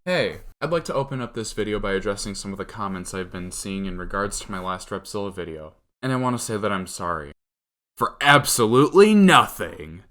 Hey, I'd like to open up this video by addressing some of the comments I've been seeing in regards to my last Repzilla video. And I want to say that I'm sorry. For absolutely nothing!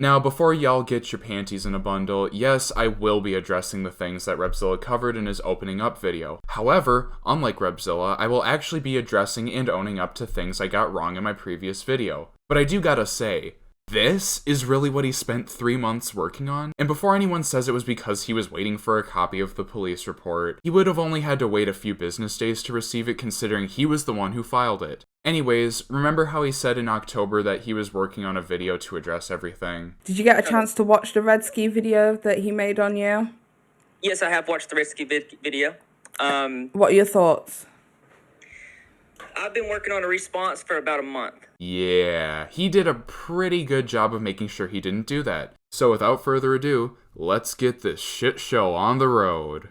Now, before y'all get your panties in a bundle, yes, I will be addressing the things that Repzilla covered in his opening up video. However, unlike Repzilla, I will actually be addressing and owning up to things I got wrong in my previous video. But I do gotta say, this is really what he spent 3 months working on? And before anyone says it was because he was waiting for a copy of the police report, he would have only had to wait a few business days to receive it considering he was the one who filed it. Anyways, remember how he said in October that he was working on a video to address everything? Did you get a chance to watch the Red Ski video that he made on you? Yes, I have watched the Red Ski video. What are your thoughts? I've been working on a response for about a month. Yeah, he did a pretty good job of making sure he didn't do that. So without further ado, let's get this shit show on the road.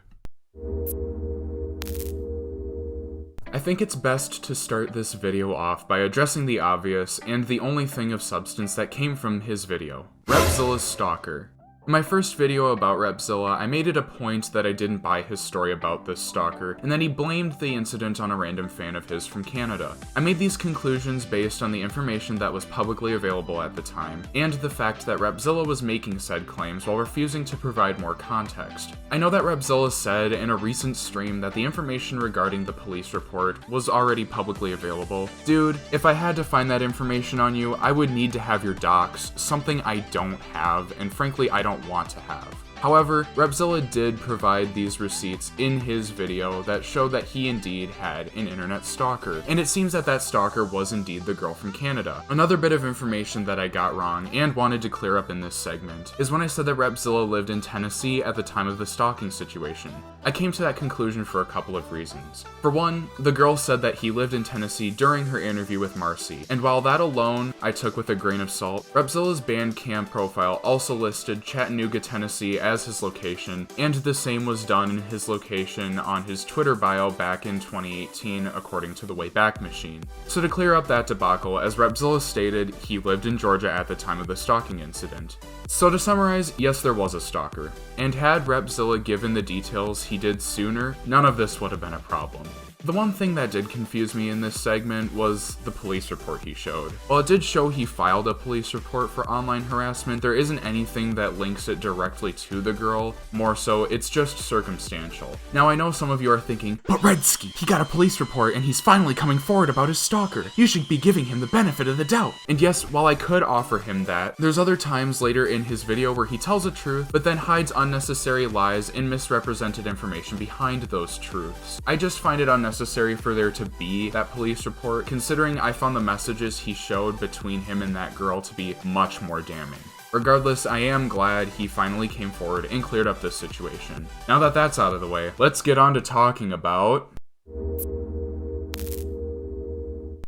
I think it's best to start this video off by addressing the obvious and the only thing of substance that came from his video, Repzilla's stalker. In my first video about Repzilla, I made it a point that I didn't buy his story about this stalker, and that he blamed the incident on a random fan of his from Canada. I made these conclusions based on the information that was publicly available at the time, and the fact that Repzilla was making said claims while refusing to provide more context. I know that Repzilla said in a recent stream that the information regarding the police report was already publicly available. Dude, if I had to find that information on you, I would need to have your docs, something I don't have, and frankly I don't want to have. However, Repzilla did provide these receipts in his video that showed that he indeed had an internet stalker, and it seems that that stalker was indeed the girl from Canada. Another bit of information that I got wrong and wanted to clear up in this segment is when I said that Repzilla lived in Tennessee at the time of the stalking situation. I came to that conclusion for a couple of reasons. For one, the girl said that he lived in Tennessee during her interview with Marsii, and while that alone I took with a grain of salt, Repzilla's Bandcamp profile also listed Chattanooga, Tennessee as his location, and the same was done in his location on his Twitter bio back in 2018 according to the Wayback Machine. So to clear up that debacle, as Repzilla stated, he lived in Georgia at the time of the stalking incident. So to summarize, yes, there was a stalker, and had Repzilla given the details he did sooner, none of this would have been a problem. The one thing that did confuse me in this segment was the police report he showed. While it did show he filed a police report for online harassment, there isn't anything that links it directly to the girl, more so it's just circumstantial. Now I know some of you are thinking, but Redski, he got a police report and he's finally coming forward about his stalker. You should be giving him the benefit of the doubt. And yes, while I could offer him that, there's other times later in his video where he tells the truth, but then hides unnecessary lies and misrepresented information behind those truths. I just find it unnecessary for there to be that police report, considering I found the messages he showed between him and that girl to be much more damning. Regardless, I am glad he finally came forward and cleared up this situation. Now that that's out of the way, let's get on to talking about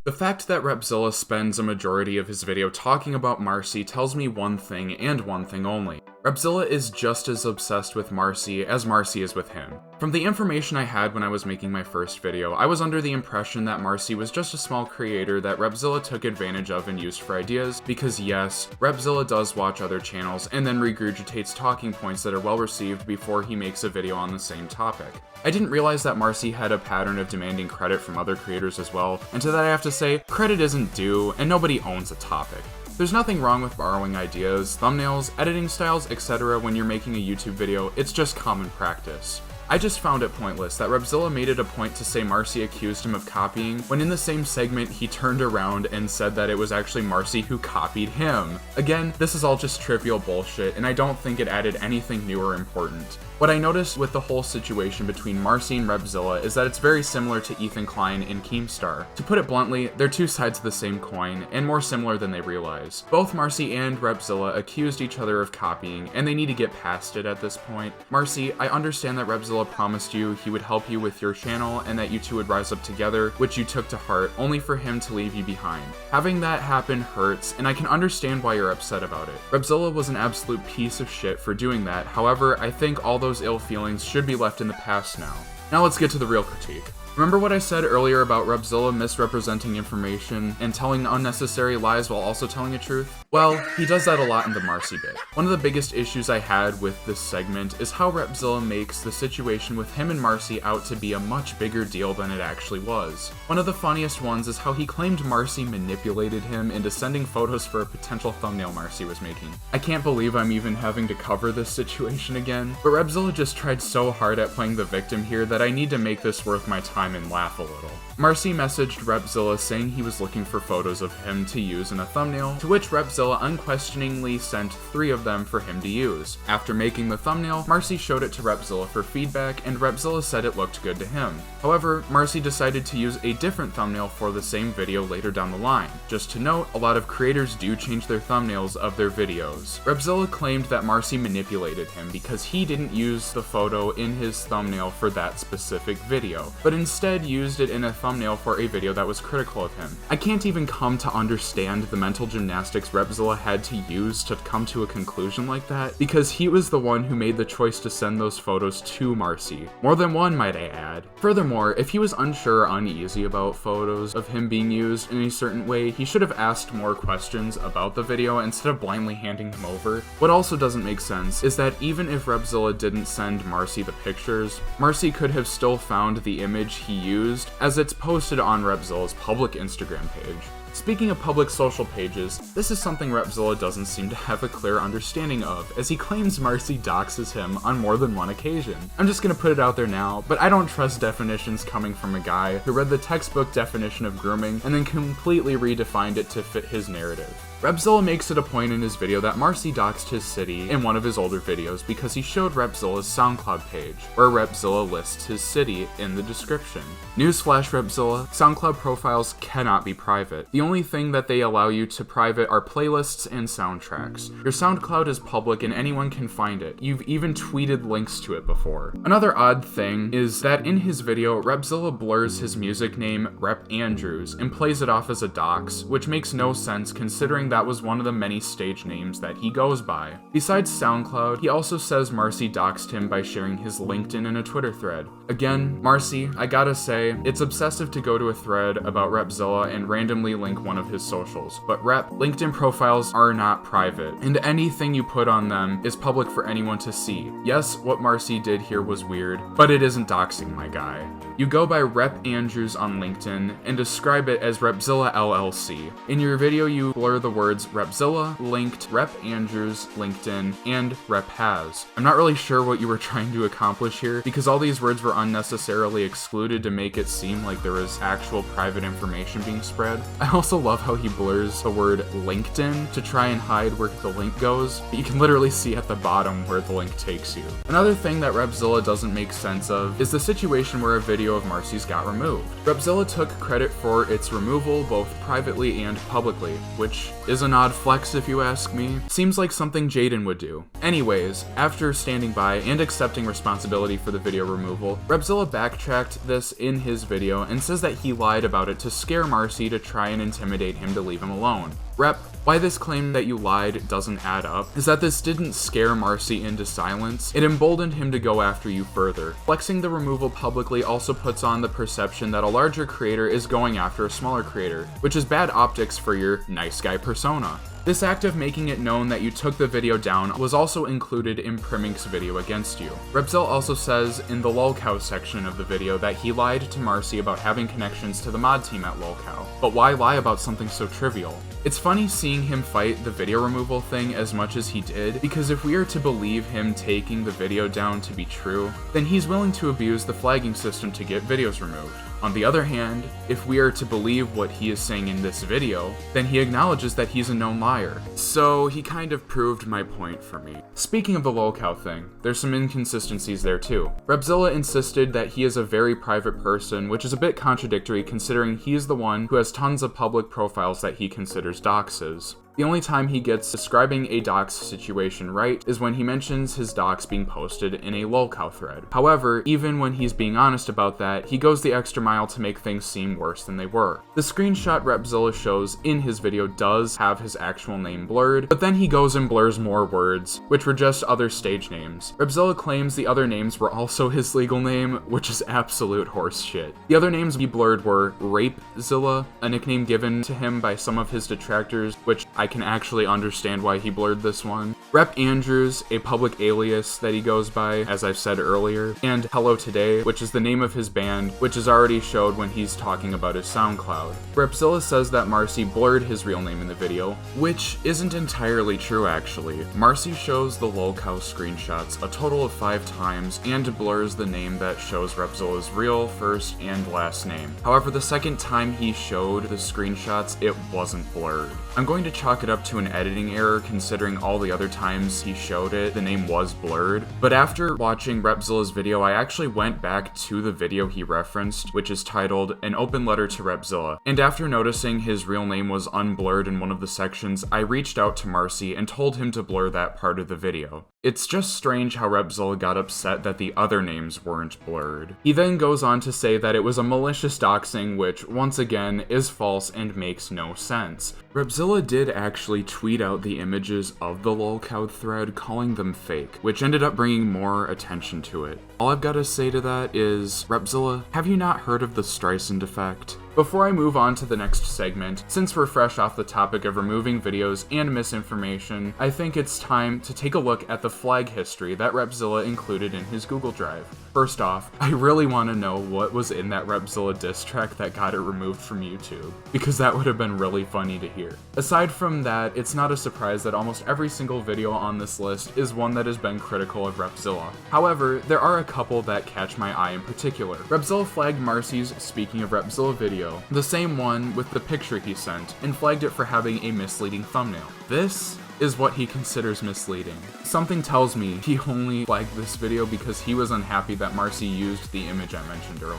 the fact that Repzilla spends a majority of his video talking about Marsii tells me one thing and one thing only. Repzilla is just as obsessed with Marsii as Marsii is with him. From the information I had when I was making my first video, I was under the impression that Marsii was just a small creator that Repzilla took advantage of and used for ideas, because yes, Repzilla does watch other channels and then regurgitates talking points that are well received before he makes a video on the same topic. I didn't realize that Marsii had a pattern of demanding credit from other creators as well, and to that I have to say, credit isn't due, and nobody owns a topic. There's nothing wrong with borrowing ideas, thumbnails, editing styles, etc. when you're making a YouTube video, it's just common practice. I just found it pointless that Repzilla made it a point to say Marsii accused him of copying, when in the same segment he turned around and said that it was actually Marsii who copied him. Again, this is all just trivial bullshit, and I don't think it added anything new or important. What I noticed with the whole situation between Marsii and Repzilla is that it's very similar to Ethan Klein and Keemstar. To put it bluntly, they're two sides of the same coin, and more similar than they realize. Both Marsii and Repzilla accused each other of copying, and they need to get past it at this point. Marsii, I understand that Repzilla promised you he would help you with your channel and that you two would rise up together, which you took to heart, only for him to leave you behind. Having that happen hurts, and I can understand why you're upset about it. Repzilla was an absolute piece of shit for doing that, however, I think all those ill feelings should be left in the past now. Now let's get to the real critique. Remember what I said earlier about Repzilla misrepresenting information and telling unnecessary lies while also telling the truth? Well, he does that a lot in the Marsii bit. One of the biggest issues I had with this segment is how Repzilla makes the situation with him and Marsii out to be a much bigger deal than it actually was. One of the funniest ones is how he claimed Marsii manipulated him into sending photos for a potential thumbnail Marsii was making. I can't believe I'm even having to cover this situation again, but Repzilla just tried so hard at playing the victim here that I need to make this worth my time and laugh a little. Marsii messaged Repzilla saying he was looking for photos of him to use in a thumbnail, to which Repzilla unquestioningly sent 3 of them for him to use. After making the thumbnail, Marsii showed it to Repzilla for feedback, and Repzilla said it looked good to him. However, Marsii decided to use a different thumbnail for the same video later down the line. Just to note, a lot of creators do change their thumbnails of their videos. Repzilla claimed that Marsii manipulated him because he didn't use the photo in his thumbnail for that specific video, but instead used it in a thumbnail for a video that was critical of him. I can't even come to understand the mental gymnastics Repzilla had to use to come to a conclusion like that, because he was the one who made the choice to send those photos to Marsii. More than one, might I add. Furthermore, if he was unsure or uneasy about photos of him being used in a certain way, he should have asked more questions about the video instead of blindly handing them over. What also doesn't make sense is that even if Repzilla didn't send Marsii the pictures, Marsii could have still found the image he used, as it's posted on Repzilla's public Instagram page. Speaking of public social pages, this is something Repzilla doesn't seem to have a clear understanding of, as he claims Marsii doxes him on more than one occasion. I'm just gonna put it out there now, but I don't trust definitions coming from a guy who read the textbook definition of grooming and then completely redefined it to fit his narrative. Repzilla makes it a point in his video that Marsii doxed his city in one of his older videos because he showed Repzilla's SoundCloud page, where Repzilla lists his city in the description. Newsflash Repzilla, SoundCloud profiles cannot be private. The only thing that they allow you to private are playlists and soundtracks. Your SoundCloud is public and anyone can find it. You've even tweeted links to it before. Another odd thing is that in his video, Repzilla blurs his music name Rep Andrews and plays it off as a dox, which makes no sense considering that was one of the many stage names that he goes by. Besides SoundCloud, he also says Marsii doxed him by sharing his LinkedIn in a Twitter thread. Again, Marsii, I gotta say, it's obsessive to go to a thread about Repzilla and randomly link one of his socials, but LinkedIn profiles are not private, and anything you put on them is public for anyone to see. Yes, what Marsii did here was weird, but it isn't doxing, my guy. You go by Rep Andrews on LinkedIn and describe it as Repzilla LLC. In your video, you blur the words Repzilla, linked, Rep Andrews, LinkedIn, and Rep Has. I'm not really sure what you were trying to accomplish here, because all these words were unnecessarily excluded to make it seem like there was actual private information being spread. I also love how he blurs the word LinkedIn to try and hide where the link goes, but you can literally see at the bottom where the link takes you. Another thing that Repzilla doesn't make sense of is the situation where a video of Marsii's got removed. Repzilla took credit for its removal both privately and publicly, which is an odd flex if you ask me. Seems like something Jaden would do. Anyways, after standing by and accepting responsibility for the video removal, Repzilla backtracked this in his video and says that he lied about it to scare Marsii to try and intimidate him to leave him alone. Rep, why this claim that you lied doesn't add up is that this didn't scare Marsii into silence, it emboldened him to go after you further. Flexing the removal publicly also puts on the perception that a larger creator is going after a smaller creator, which is bad optics for your nice guy persona. This act of making it known that you took the video down was also included in Primink's video against you. Repzilla also says in the lolcow section of the video that he lied to Marsii about having connections to the mod team at lolcow. But why lie about something so trivial? It's funny seeing him fight the video removal thing as much as he did, because if we are to believe him taking the video down to be true, then he's willing to abuse the flagging system to get videos removed. On the other hand, if we are to believe what he is saying in this video, then he acknowledges that he's a known liar. So he kind of proved my point for me. Speaking of the lolcow thing, there's some inconsistencies there too. Repzilla insisted that he is a very private person, which is a bit contradictory considering he is the one who has tons of public profiles that he considers doxes. The only time he gets describing a dox situation right is when he mentions his dox being posted in a lolcow thread. However, even when he's being honest about that, he goes the extra mile to make things seem worse than they were. The screenshot Repzilla shows in his video does have his actual name blurred, but then he goes and blurs more words, which were just other stage names. Repzilla claims the other names were also his legal name, which is absolute horse shit. The other names he blurred were Repzilla, a nickname given to him by some of his detractors, which I can actually understand why he blurred this one. Rep Andrews, a public alias that he goes by, as I've said earlier, and Hello Today, which is the name of his band, which is already showed when he's talking about his SoundCloud. Repzilla says that Marsii blurred his real name in the video, which isn't entirely true actually. Marsii shows the lolcow screenshots a total of 5 times and blurs the name that shows Repzilla's real first and last name. However, the second time he showed the screenshots, it wasn't blurred. I'm going to chalk it up to an editing error considering all the other times he showed it, the name was blurred. But after watching Repzilla's video, I actually went back to the video he referenced, which is titled An Open Letter to Repzilla. And after noticing his real name was unblurred in one of the sections, I reached out to Marsii and told him to blur that part of the video. It's just strange how Repzilla got upset that the other names weren't blurred. He then goes on to say that it was a malicious doxing, which, once again, is false and makes no sense. Repzilla did actually tweet out the images of the lolcow thread, calling them fake, which ended up bringing more attention to it. All I've got to say to that is, Repzilla, have you not heard of the Streisand effect? Before I move on to the next segment, since we're fresh off the topic of removing videos and misinformation, I think it's time to take a look at the flag history that Repzilla included in his Google Drive. First off, I really want to know what was in that Repzilla diss track that got it removed from YouTube, because that would have been really funny to hear. Aside from that, it's not a surprise that almost every single video on this list is one that has been critical of Repzilla. However, there are a couple that catch my eye in particular. Repzilla flagged Marsii's Speaking of Repzilla video, the same one with the picture he sent, and flagged it for having a misleading thumbnail. This is what he considers misleading. Something tells me he only flagged this video because he was unhappy that Marsii used the image I mentioned earlier.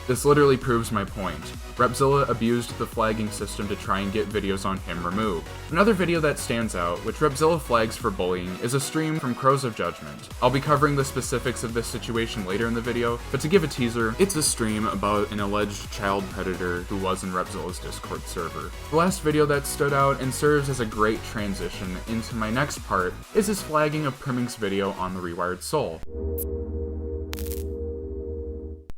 This literally proves my point. Repzilla abused the flagging system to try and get videos on him removed. Another video that stands out, which Repzilla flags for bullying, is a stream from Crows of Judgement. I'll be covering the specifics of this situation later in the video, but to give a teaser, it's a stream about an alleged child predator who was in Repzilla's Discord server. The last video that stood out and serves as a great transition into my next part is his flagging of Primink's video on the Rewired Soul.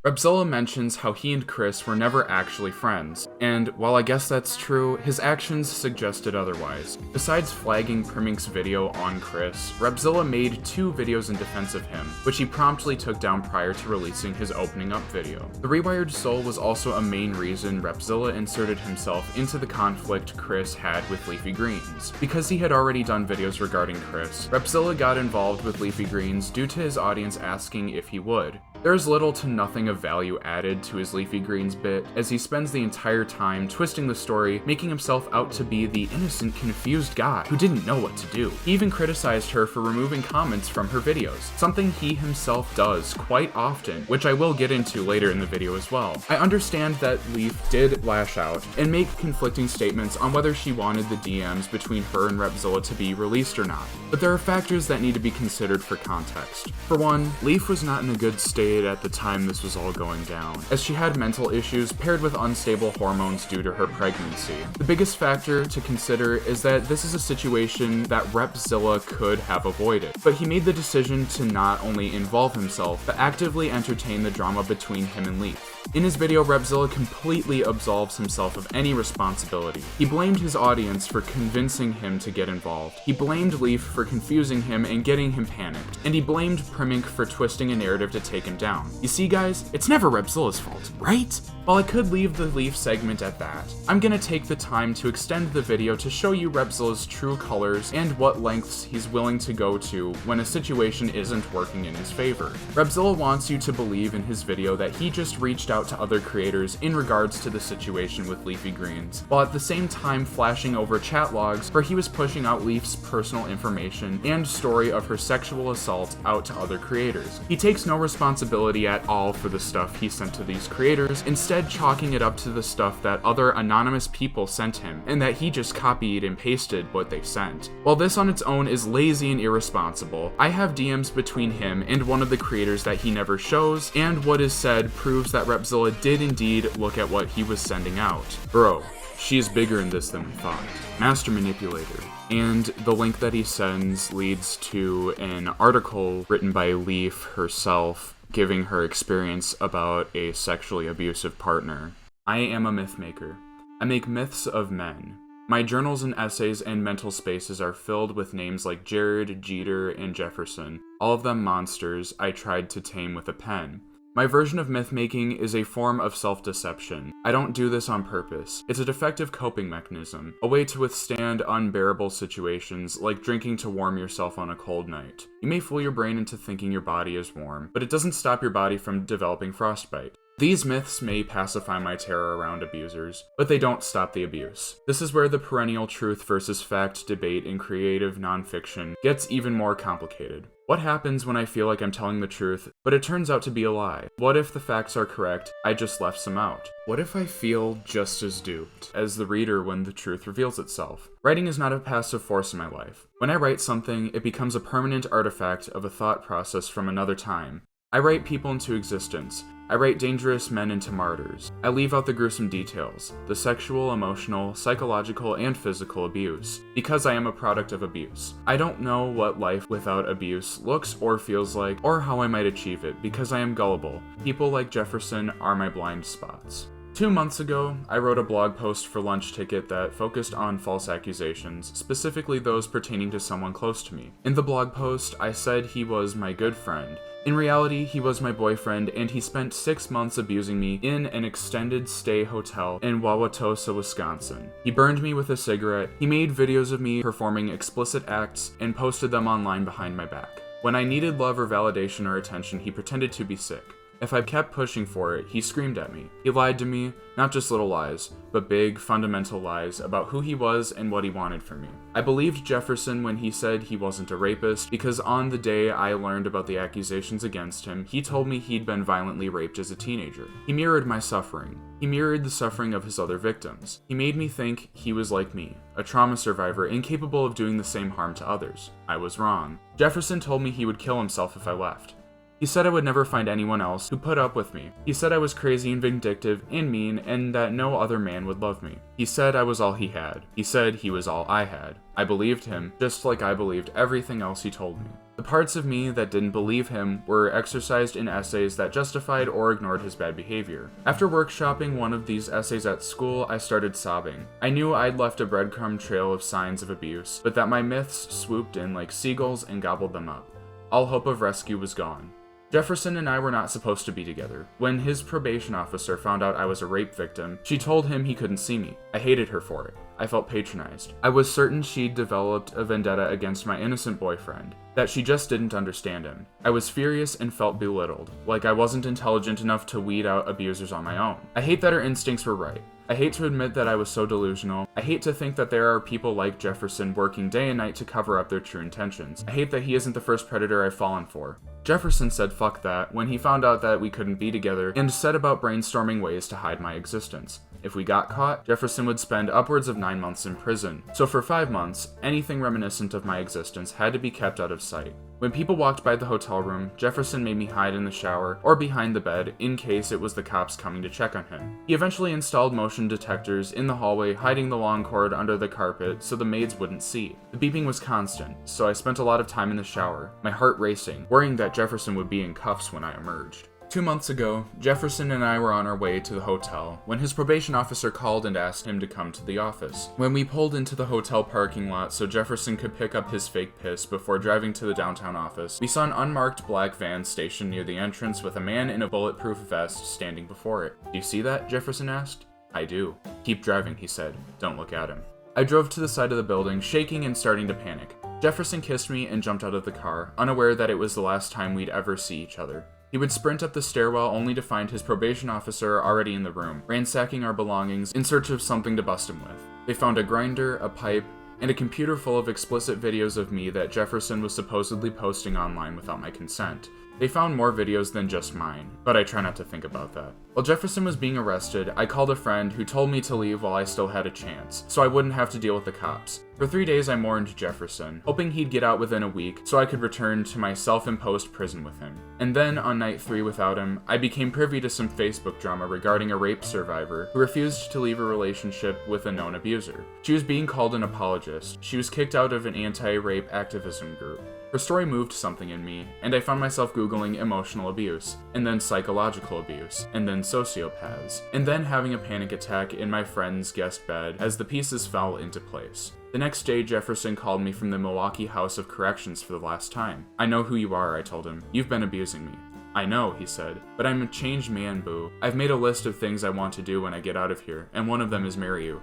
Repzilla mentions how he and Chris were never actually friends, and while I guess that's true, his actions suggested otherwise. Besides flagging Primink's video on Chris, Repzilla made 2 videos in defense of him, which he promptly took down prior to releasing his opening up video. The Rewired Soul was also a main reason Repzilla inserted himself into the conflict Chris had with Leafy Greenz. Because he had already done videos regarding Chris, Repzilla got involved with Leafy Greenz due to his audience asking if he would. There is little to nothing of value added to his Leafy Greenz bit, as he spends the entire time twisting the story, making himself out to be the innocent, confused guy who didn't know what to do. He even criticized her for removing comments from her videos, something he himself does quite often, which I will get into later in the video as well. I understand that Leif did lash out and make conflicting statements on whether she wanted the DMs between her and Repzilla to be released or not, but there are factors that need to be considered for context. For one, Leif was not in a good state at the time this was all going down, as she had mental issues paired with unstable hormones due to her pregnancy. The biggest factor to consider is that this is a situation that Repzilla could have avoided, but he made the decision to not only involve himself, but actively entertain the drama between him and Leif. In his video, Repzilla completely absolves himself of any responsibility. He blamed his audience for convincing him to get involved. He blamed Leif for confusing him and getting him panicked. And he blamed Primink for twisting a narrative to take him down. You see, guys, it's never Repzilla's fault, right? While I could leave the Leif segment at that, I'm gonna take the time to extend the video to show you Repzilla's true colors and what lengths he's willing to go to when a situation isn't working in his favor. Repzilla wants you to believe in his video that he just reached out to other creators in regards to the situation with Leafy Greenz, while at the same time flashing over chat logs where he was pushing out Leif's personal information and story of her sexual assault out to other creators. He takes no responsibility at all for the stuff he sent to these creators. Instead, instead chalking it up to the stuff that other anonymous people sent him, and that he just copied and pasted what they sent. While this on its own is lazy and irresponsible, I have DMs between him and one of the creators that he never shows, and what is said proves that Repzilla did indeed look at what he was sending out. Bro, she is bigger in this than we thought. Master manipulator. And the link that he sends leads to an article written by Leif herself, giving her experience about a sexually abusive partner. I am a myth maker. I make myths of men. My journals and essays and mental spaces are filled with names like Jared, Jeter, and Jefferson, all of them monsters I tried to tame with a pen. My version of myth-making is a form of self-deception. I don't do this on purpose. It's a defective coping mechanism, a way to withstand unbearable situations like drinking to warm yourself on a cold night. You may fool your brain into thinking your body is warm, but it doesn't stop your body from developing frostbite. These myths may pacify my terror around abusers, but they don't stop the abuse. This is where the perennial truth versus fact debate in creative nonfiction gets even more complicated. What happens when I feel like I'm telling the truth, but it turns out to be a lie? What if the facts are correct, I just left some out? What if I feel just as duped as the reader when the truth reveals itself? Writing is not a passive force in my life. When I write something, it becomes a permanent artifact of a thought process from another time. I write people into existence. I write dangerous men into martyrs. I leave out the gruesome details, the sexual, emotional, psychological, and physical abuse, because I am a product of abuse. I don't know what life without abuse looks or feels like, or how I might achieve it, because I am gullible. People like Jefferson are my blind spots. 2 months ago, I wrote a blog post for Lunch Ticket that focused on false accusations, specifically those pertaining to someone close to me. In the blog post, I said he was my good friend. In reality, he was my boyfriend, and he spent 6 months abusing me in an extended stay hotel in Wauwatosa, Wisconsin. He burned me with a cigarette, he made videos of me performing explicit acts, and posted them online behind my back. When I needed love or validation or attention, he pretended to be sick. If I kept pushing for it, he screamed at me. He lied to me, not just little lies, but big, fundamental lies about who he was and what he wanted from me. I believed Jefferson when he said he wasn't a rapist, because on the day I learned about the accusations against him, he told me he'd been violently raped as a teenager. He mirrored my suffering. He mirrored the suffering of his other victims. He made me think he was like me, a trauma survivor incapable of doing the same harm to others. I was wrong. Jefferson told me he would kill himself if I left. He said I would never find anyone else who put up with me. He said I was crazy and vindictive and mean and that no other man would love me. He said I was all he had. He said he was all I had. I believed him, just like I believed everything else he told me. The parts of me that didn't believe him were exercised in essays that justified or ignored his bad behavior. After workshopping one of these essays at school, I started sobbing. I knew I'd left a breadcrumb trail of signs of abuse, but that my myths swooped in like seagulls and gobbled them up. All hope of rescue was gone. Jefferson and I were not supposed to be together. When his probation officer found out I was a rape victim, she told him he couldn't see me. I hated her for it. I felt patronized. I was certain she'd developed a vendetta against my innocent boyfriend, that she just didn't understand him. I was furious and felt belittled, like I wasn't intelligent enough to weed out abusers on my own. I hate that her instincts were right. I hate to admit that I was so delusional. I hate to think that there are people like Jefferson working day and night to cover up their true intentions. I hate that he isn't the first predator I've fallen for. Jefferson said fuck that when he found out that we couldn't be together and set about brainstorming ways to hide my existence. If we got caught, Jefferson would spend upwards of 9 months in prison. So for 5 months, anything reminiscent of my existence had to be kept out of sight. When people walked by the hotel room, Jefferson made me hide in the shower or behind the bed in case it was the cops coming to check on him. He eventually installed motion detectors in the hallway, hiding the long cord under the carpet so the maids wouldn't see. The beeping was constant, so I spent a lot of time in the shower, my heart racing, worrying that Jefferson would be in cuffs when I emerged. 2 months ago, Jefferson and I were on our way to the hotel when his probation officer called and asked him to come to the office. When we pulled into the hotel parking lot so Jefferson could pick up his fake piss before driving to the downtown office, we saw an unmarked black van stationed near the entrance with a man in a bulletproof vest standing before it. "Do you see that?" Jefferson asked. "I do." "Keep driving," he said. "Don't look at him." I drove to the side of the building, shaking and starting to panic. Jefferson kissed me and jumped out of the car, unaware that it was the last time we'd ever see each other. He would sprint up the stairwell only to find his probation officer already in the room, ransacking our belongings in search of something to bust him with. They found a grinder, a pipe, and a computer full of explicit videos of me that Jefferson was supposedly posting online without my consent. They found more videos than just mine, but I try not to think about that. While Jefferson was being arrested, I called a friend who told me to leave while I still had a chance, so I wouldn't have to deal with the cops. For 3 days I mourned Jefferson, hoping he'd get out within a week so I could return to my self-imposed prison with him. And then, on night 3 without him, I became privy to some Facebook drama regarding a rape survivor who refused to leave a relationship with a known abuser. She was being called an apologist. She was kicked out of an anti-rape activism group. Her story moved something in me, and I found myself Googling emotional abuse, and then psychological abuse, and then sociopaths, and then having a panic attack in my friend's guest bed as the pieces fell into place. The next day, Jefferson called me from the Milwaukee House of Corrections for the last time. "I know who you are," I told him. "You've been abusing me." "I know," he said, "but I'm a changed man, boo. I've made a list of things I want to do when I get out of here, and one of them is marry you."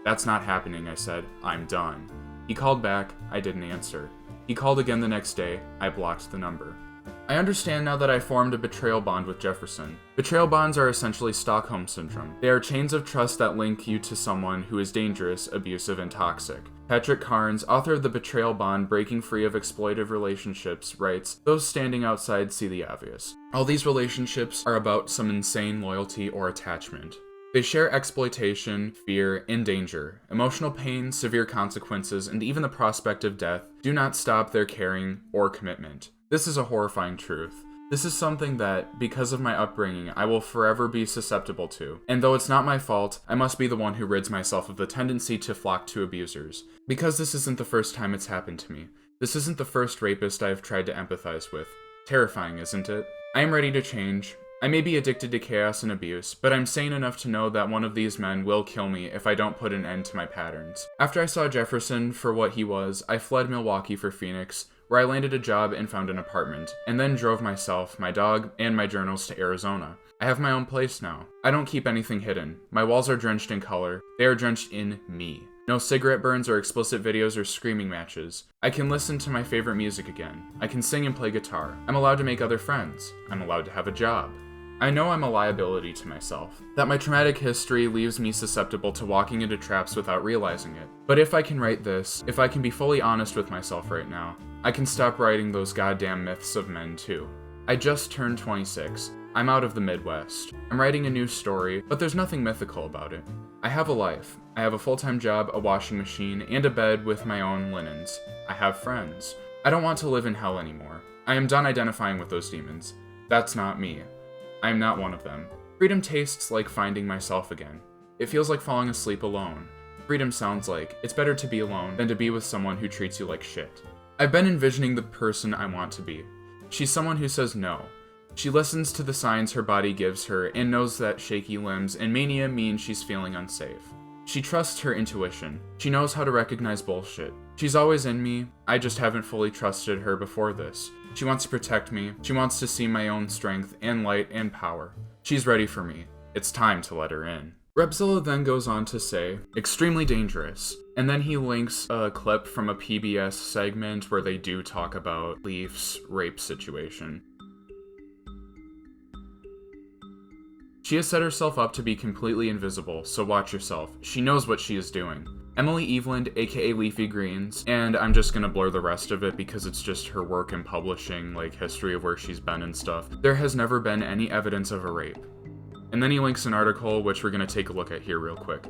"That's not happening," I said. "I'm done." He called back. I didn't answer. He called again the next day. I blocked the number. I understand now that I formed a betrayal bond with Jefferson. Betrayal bonds are essentially Stockholm Syndrome. They are chains of trust that link you to someone who is dangerous, abusive, and toxic. Patrick Carnes, author of The Betrayal Bond, Breaking Free of Exploitive Relationships, writes, "Those standing outside see the obvious. All these relationships are about some insane loyalty or attachment. They share exploitation, fear, and danger. Emotional pain, severe consequences, and even the prospect of death do not stop their caring or commitment. This is a horrifying truth. This is something that, because of my upbringing, I will forever be susceptible to. And though it's not my fault, I must be the one who rids myself of the tendency to flock to abusers. Because this isn't the first time it's happened to me. This isn't the first rapist I have tried to empathize with. Terrifying, isn't it? I am ready to change. I may be addicted to chaos and abuse, but I'm sane enough to know that one of these men will kill me if I don't put an end to my patterns." After I saw Jefferson for what he was, I fled Milwaukee for Phoenix, where I landed a job and found an apartment, and then drove myself, my dog, and my journals to Arizona. I have my own place now. I don't keep anything hidden. My walls are drenched in color. They are drenched in me. No cigarette burns or explicit videos or screaming matches. I can listen to my favorite music again. I can sing and play guitar. I'm allowed to make other friends. I'm allowed to have a job. I know I'm a liability to myself, that my traumatic history leaves me susceptible to walking into traps without realizing it. But if I can write this, if I can be fully honest with myself right now, I can stop writing those goddamn myths of men too. I just turned 26. I'm out of the Midwest. I'm writing a new story, but there's nothing mythical about it. I have a life. I have a full-time job, a washing machine, and a bed with my own linens. I have friends. I don't want to live in hell anymore. I am done identifying with those demons. That's not me. I am not one of them. Freedom tastes like finding myself again. It feels like falling asleep alone. Freedom sounds like it's better to be alone than to be with someone who treats you like shit. I've been envisioning the person I want to be. She's someone who says no. She listens to the signs her body gives her and knows that shaky limbs and mania mean she's feeling unsafe. She trusts her intuition. She knows how to recognize bullshit. She's always in me. I just haven't fully trusted her before this. She wants to protect me. She wants to see my own strength and light and power. She's ready for me. It's time to let her in. Repzilla then goes on to say, extremely dangerous. And then he links a clip from a PBS segment where they do talk about Leif's rape situation. She has set herself up to be completely invisible, so watch yourself. She knows what she is doing. Emily Eveland, aka Leafy Greenz, and I'm just gonna blur the rest of it because it's just her work in publishing, like history of where she's been and stuff. There has never been any evidence of a rape. And then he links an article which we're gonna take a look at here real quick.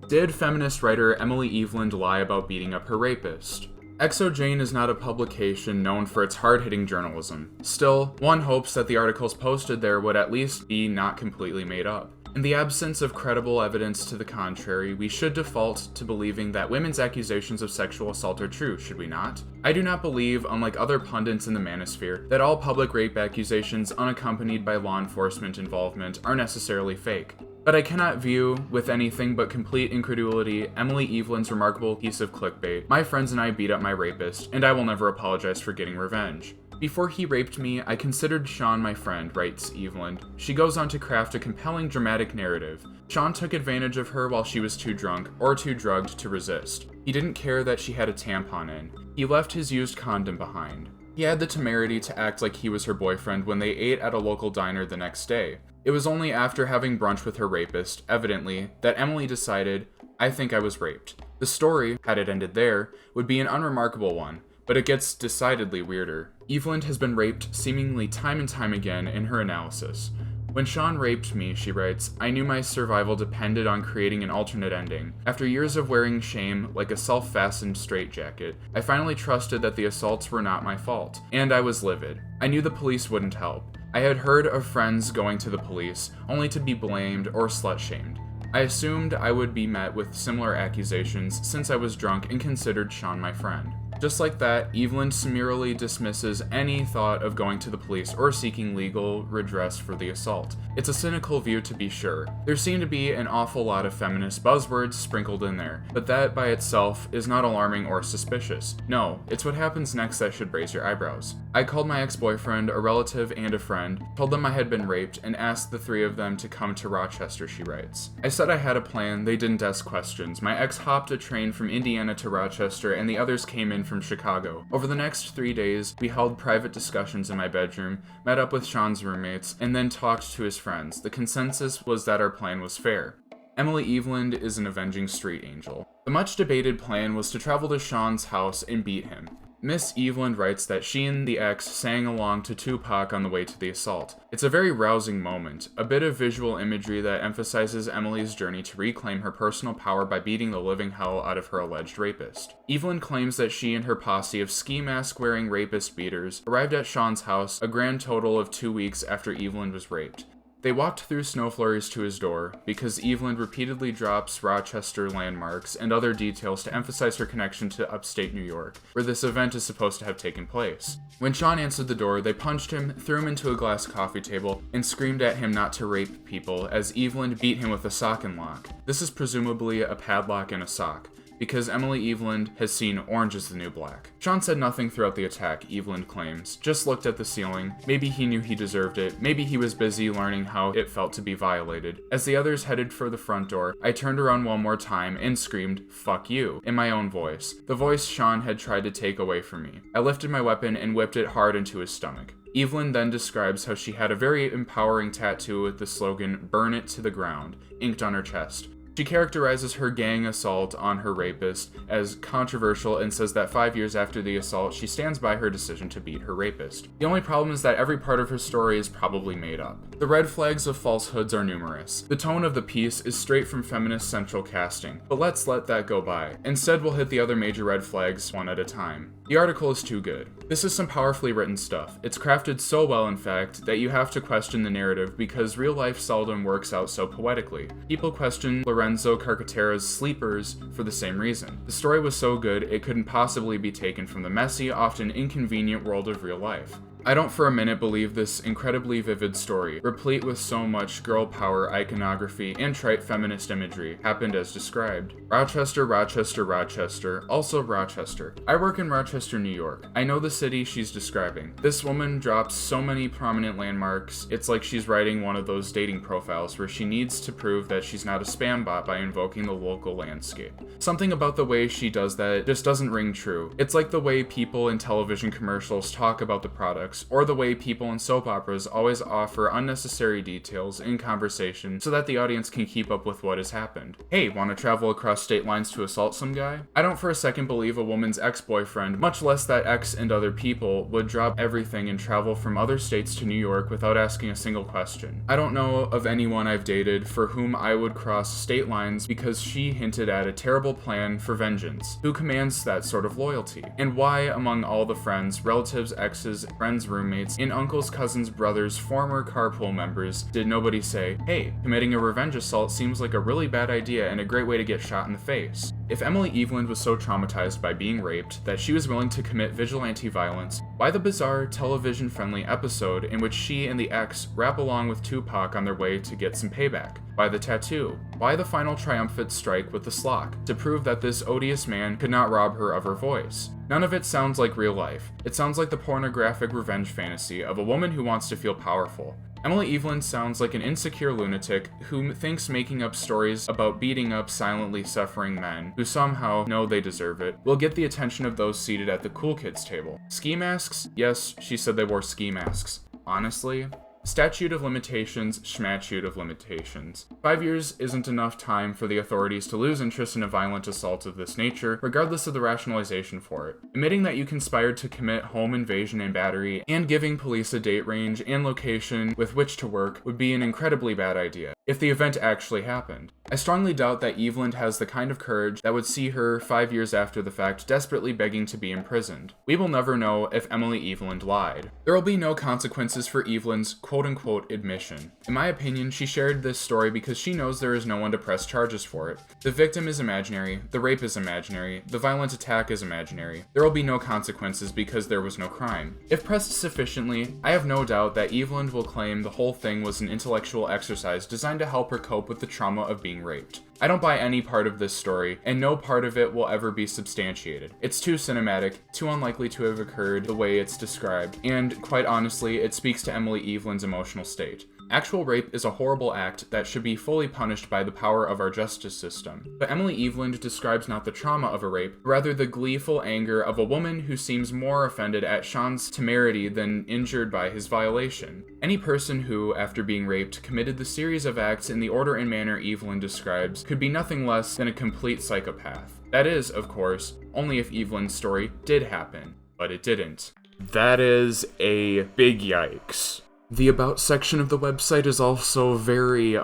Did feminist writer Emily Eveland lie about beating up her rapist? Xylie is not a publication known for its hard-hitting journalism. Still, one hopes that the articles posted there would at least be not completely made up. In the absence of credible evidence to the contrary, we should default to believing that women's accusations of sexual assault are true, should we not? I do not believe, unlike other pundits in the manosphere, that all public rape accusations unaccompanied by law enforcement involvement are necessarily fake. But I cannot view, with anything but complete incredulity, Emily Eveland's remarkable piece of clickbait. My friends and I beat up my rapist, and I will never apologize for getting revenge. Before he raped me, I considered Sean my friend, writes Eveland. She goes on to craft a compelling dramatic narrative. Sean took advantage of her while she was too drunk or too drugged to resist. He didn't care that she had a tampon in. He left his used condom behind. He had the temerity to act like he was her boyfriend when they ate at a local diner the next day. It was only after having brunch with her rapist, evidently, that Emily decided, I think I was raped. The story, had it ended there, would be an unremarkable one, But it gets decidedly weirder. Evelyn has been raped seemingly time and time again in her analysis. When Sean raped me, she writes, I knew my survival depended on creating an alternate ending. After years of wearing shame like a self-fastened straitjacket, I finally trusted that the assaults were not my fault, and I was livid. I knew the police wouldn't help. I had heard of friends going to the police, only to be blamed or slut-shamed. I assumed I would be met with similar accusations since I was drunk and considered Sean my friend. Just like that, Evelyn summarily dismisses any thought of going to the police or seeking legal redress for the assault. It's a cynical view to be sure. There seem to be an awful lot of feminist buzzwords sprinkled in there, but that by itself is not alarming or suspicious. No, it's what happens next that should raise your eyebrows. I called my ex-boyfriend, a relative, and a friend, told them I had been raped, and asked the three of them to come to Rochester, she writes. I said I had a plan, they didn't ask questions. My ex hopped a train from Indiana to Rochester, and the others came in from Chicago. Over the next 3 days, we held private discussions in my bedroom, met up with Sean's roommates, and then talked to his friends. The consensus was that our plan was fair. Emily Eveland is an avenging street angel. The much debated plan was to travel to Sean's house and beat him. Miss Eveland writes that she and the ex sang along to Tupac on the way to the assault. It's a very rousing moment, a bit of visual imagery that emphasizes Emily's journey to reclaim her personal power by beating the living hell out of her alleged rapist. Eveland claims that she and her posse of ski mask wearing rapist beaters arrived at Sean's house a grand total of 2 weeks after Eveland was raped. They walked through snow flurries to his door, because Eveland repeatedly drops Rochester landmarks and other details to emphasize her connection to upstate New York, where this event is supposed to have taken place. When Sean answered the door, they punched him, threw him into a glass coffee table, and screamed at him not to rape people, as Eveland beat him with a sock and lock. This is presumably a padlock and a sock, because Emily Eveland has seen Orange is the New Black. Sean said nothing throughout the attack, Eveland claims, just looked at the ceiling. Maybe he knew he deserved it, maybe he was busy learning how it felt to be violated. As the others headed for the front door, I turned around one more time and screamed, "Fuck you," in my own voice, the voice Sean had tried to take away from me. I lifted my weapon and whipped it hard into his stomach. Evelyn then describes how she had a very empowering tattoo with the slogan, "Burn it to the ground," inked on her chest. She characterizes her gang assault on her rapist as controversial and says that 5 years after the assault, she stands by her decision to beat her rapist. The only problem is that every part of her story is probably made up. The red flags of falsehoods are numerous. The tone of the piece is straight from feminist central casting, but let's let that go by. Instead, we'll hit the other major red flags one at a time. The article is too good. This is some powerfully written stuff. It's crafted so well, in fact, that you have to question the narrative because real life seldom works out so poetically. People question Lorenzo Carcaterra's Sleepers for the same reason. The story was so good, it couldn't possibly be taken from the messy, often inconvenient world of real life. I don't for a minute believe this incredibly vivid story, replete with so much girl power iconography and trite feminist imagery, happened as described. Rochester, Rochester, Rochester, also Rochester. I work in Rochester, New York. I know the city she's describing. This woman drops so many prominent landmarks, it's like she's writing one of those dating profiles where she needs to prove that she's not a spam bot by invoking the local landscape. Something about the way she does that just doesn't ring true. It's like the way people in television commercials talk about the product, or the way people in soap operas always offer unnecessary details in conversation so that the audience can keep up with what has happened. Hey, want to travel across state lines to assault some guy? I don't for a second believe a woman's ex-boyfriend, much less that ex and other people, would drop everything and travel from other states to New York without asking a single question. I don't know of anyone I've dated for whom I would cross state lines because she hinted at a terrible plan for vengeance. Who commands that sort of loyalty? And why, among all the friends, relatives, exes, friends, roommates, and uncles, cousins, brothers, former carpool members, did nobody say, hey, committing a revenge assault seems like a really bad idea and a great way to get shot in the face? If Emily Eveland was so traumatized by being raped that she was willing to commit vigilante violence, why the bizarre television-friendly episode in which she and the ex rap along with Tupac on their way to get some payback? Why the tattoo? Why the final triumphant strike with the slock, to prove that this odious man could not rob her of her voice? None of it sounds like real life. It sounds like the pornographic revenge fantasy of a woman who wants to feel powerful. Emily Eveland sounds like an insecure lunatic who thinks making up stories about beating up silently suffering men who somehow know they deserve it will get the attention of those seated at the cool kids table. Ski masks? Yes, she said they wore ski masks. Honestly, Statute of limitations, schmatute of limitations. 5 years isn't enough time for the authorities to lose interest in a violent assault of this nature, regardless of the rationalization for it. Admitting that you conspired to commit home invasion and battery, and giving police a date range and location with which to work would be an incredibly bad idea, if the event actually happened. I strongly doubt that Evelyn has the kind of courage that would see her 5 years after the fact desperately begging to be imprisoned. We will never know if Emily Evelyn lied. There will be no consequences for Evelyn's quote-unquote admission. In my opinion, she shared this story because she knows there is no one to press charges for it. The victim is imaginary, the rape is imaginary, the violent attack is imaginary. There will be no consequences because there was no crime. If pressed sufficiently, I have no doubt that Evelyn will claim the whole thing was an intellectual exercise designed to help her cope with the trauma of being raped. I don't buy any part of this story, and no part of it will ever be substantiated. It's too cinematic, too unlikely to have occurred the way it's described, and quite honestly, it speaks to Emily Evelyn's emotional state. Actual rape is a horrible act that should be fully punished by the power of our justice system. But Emily Evelyn describes not the trauma of a rape, rather the gleeful anger of a woman who seems more offended at Sean's temerity than injured by his violation. Any person who, after being raped, committed the series of acts in the order and manner Evelyn describes could be nothing less than a complete psychopath. That is, of course, only if Evelyn's story did happen, but it didn't. That is a big yikes. The About section of the website is also very,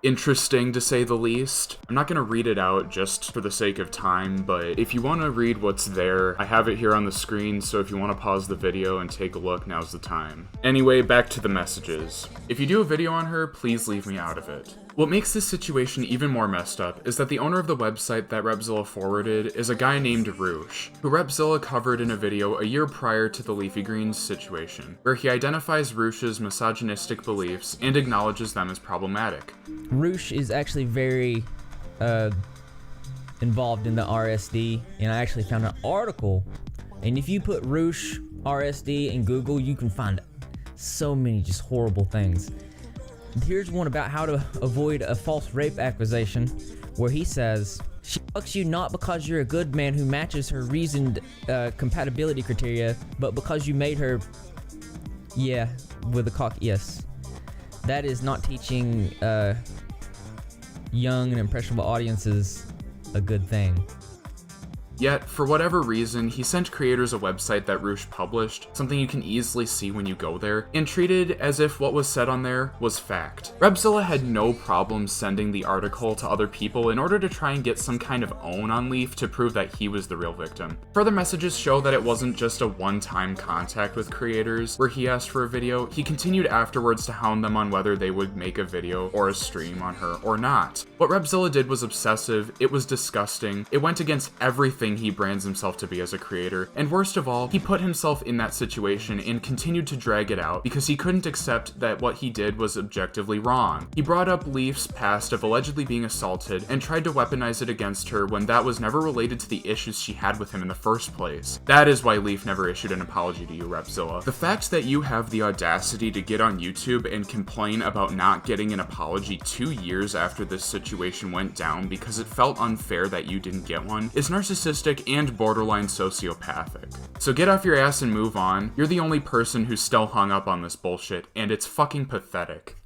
interesting to say the least. I'm not gonna read it out just for the sake of time, but if you want to read what's there, I have it here on the screen, so if you want to pause the video and take a look, now's the time. Anyway, back to the messages. If you do a video on her, please leave me out of it. What makes this situation even more messed up is that the owner of the website that Repzilla forwarded is a guy named Roosh, who Repzilla covered in a video a year prior to the Leafy Greens situation, where he identifies Roosh's misogynistic beliefs and acknowledges them as problematic. Roosh is actually very involved in the RSD, and I actually found an article, and if you put Roosh RSD in Google, you can find so many just horrible things. Here's one about how to avoid a false rape accusation, where he says, "She fucks you not because you're a good man who matches her reasoned compatibility criteria, but because you made her, yeah, with a cock, yes." That is not teaching young and impressionable audiences a good thing. Yet, for whatever reason, he sent creators a website that Roosh published, something you can easily see when you go there, and treated as if what was said on there was fact. Repzilla had no problem sending the article to other people in order to try and get some kind of own on Leif to prove that he was the real victim. Further messages show that it wasn't just a one-time contact with creators where he asked for a video. He continued afterwards to hound them on whether they would make a video or a stream on her or not. What Repzilla did was obsessive, it was disgusting, it went against everything he brands himself to be as a creator, and worst of all, he put himself in that situation and continued to drag it out because he couldn't accept that what he did was objectively wrong. He brought up Leif's past of allegedly being assaulted and tried to weaponize it against her when that was never related to the issues she had with him in the first place. That is why Leif never issued an apology to you, Repzilla. The fact that you have the audacity to get on YouTube and complain about not getting an apology 2 years after this situation went down because it felt unfair that you didn't get one is narcissistic and borderline sociopathic. So get off your ass and move on. You're the only person who's still hung up on this bullshit, and it's fucking pathetic.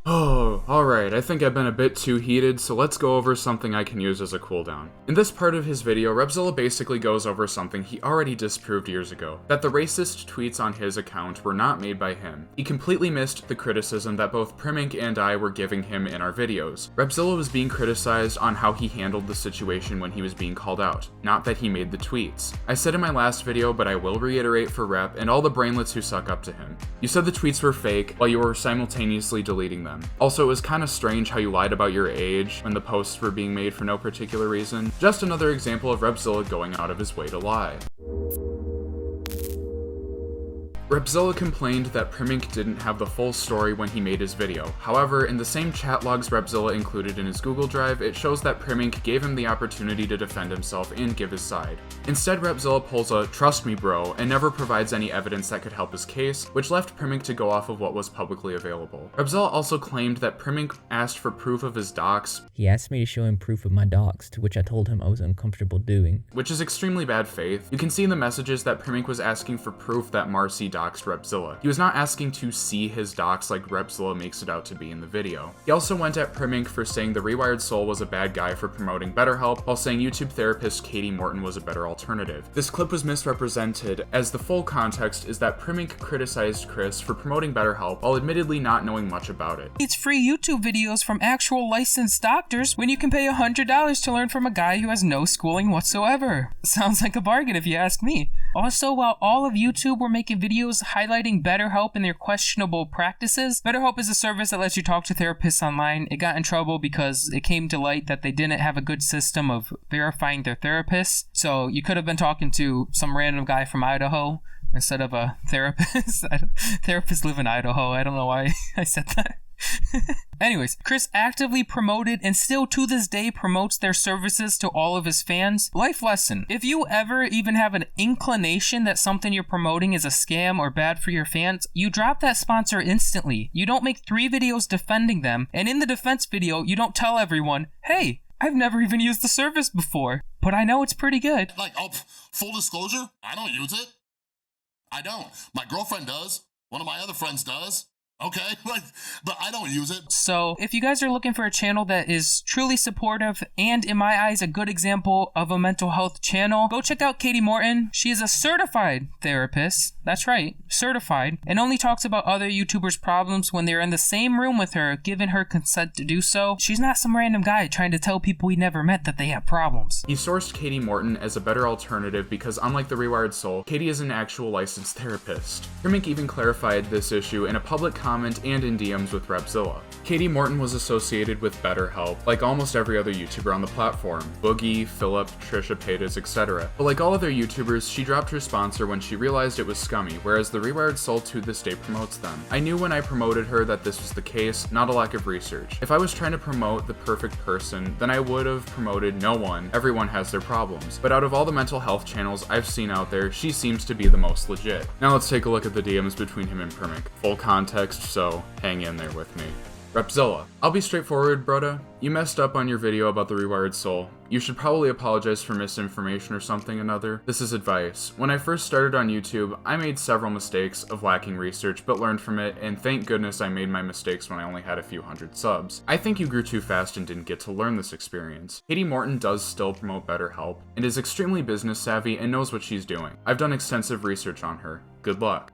Oh, alright, I think I've been a bit too heated, so let's go over something I can use as a cooldown. In this part of his video, Repzilla basically goes over something he already disproved years ago, that the racist tweets on his account were not made by him. He completely missed the criticism that both Primink and I were giving him in our videos. Repzilla was being criticized on how he handled the situation when he was being called out, not that he made the tweets. I said in my last video, but I will reiterate for Rep and all the brainlets who suck up to him. You said the tweets were fake while you were simultaneously deleting them. Also, it was kind of strange how you lied about your age when the posts were being made for no particular reason. Just another example of Repzilla going out of his way to lie. Repzilla complained that Primink didn't have the full story when he made his video. However, in the same chat logs Repzilla included in his Google Drive, it shows that Primink gave him the opportunity to defend himself and give his side. Instead, Repzilla pulls a "trust me bro" and never provides any evidence that could help his case, which left Primink to go off of what was publicly available. Repzilla also claimed that Primink asked for proof of his docs. He asked me to show him proof of my docs, to which I told him I was uncomfortable doing. Which is extremely bad faith. You can see in the messages that Primink was asking for proof that Marsii doxed Repzilla. He was not asking to see his dox like Repzilla makes it out to be in the video. He also went at Primink for saying the Rewired Soul was a bad guy for promoting BetterHelp, while saying YouTube therapist Katie Morton was a better alternative. This clip was misrepresented, as the full context is that Primink criticized Chris for promoting BetterHelp while admittedly not knowing much about it. It's free YouTube videos from actual licensed doctors when you can pay $100 to learn from a guy who has no schooling whatsoever. Sounds like a bargain if you ask me. Also, while all of YouTube were making videos highlighting BetterHelp and their questionable practices, BetterHelp is a service that lets you talk to therapists online. It got in trouble because it came to light that they didn't have a good system of verifying their therapists. So you could have been talking to some random guy from Idaho instead of a therapist. Therapists live in Idaho. I don't know why I said that. Anyways, Chris actively promoted and still to this day promotes their services to all of his fans. Life lesson: if you ever even have an inclination that something you're promoting is a scam or bad for your fans, you drop that sponsor instantly. You don't make 3 videos defending them, and in the defense video, you don't tell everyone, hey, I've never even used the service before, but I know it's pretty good. Like, oh, full disclosure, I don't use it. I don't. My girlfriend does. One of my other friends does. Okay, but I don't use it. So if you guys are looking for a channel that is truly supportive and in my eyes a good example of a mental health channel, go check out Katie Morton. She is a certified therapist. That's right, certified, and only talks about other YouTubers' problems when they're in the same room with her, given her consent to do so. She's not some random guy trying to tell people he never met that they have problems. He sourced Katie Morton as a better alternative because unlike the Rewired Soul, Katie is an actual licensed therapist. Primink even clarified this issue in a public comment and in DMs with Repzilla. Katie Morton was associated with BetterHelp, like almost every other YouTuber on the platform. Boogie, Phillip, Trisha Paytas, etc. But like all other YouTubers, she dropped her sponsor when she realized it was scummy, whereas the Rewired Soul to this day promotes them. I knew when I promoted her that this was the case, not a lack of research. If I was trying to promote the perfect person, then I would have promoted no one. Everyone has their problems. But out of all the mental health channels I've seen out there, she seems to be the most legit. Now let's take a look at the DMs between him and Primink. Full context, so hang in there with me. Repzilla: I'll be straightforward, broda. You messed up on your video about the Rewired Soul. You should probably apologize for misinformation or something another. This is advice. When I first started on YouTube, I made several mistakes of lacking research, but learned from it, and thank goodness I made my mistakes when I only had a few hundred subs. I think you grew too fast and didn't get to learn this experience. Katie Morton does still promote BetterHelp, and is extremely business savvy and knows what she's doing. I've done extensive research on her. Good luck.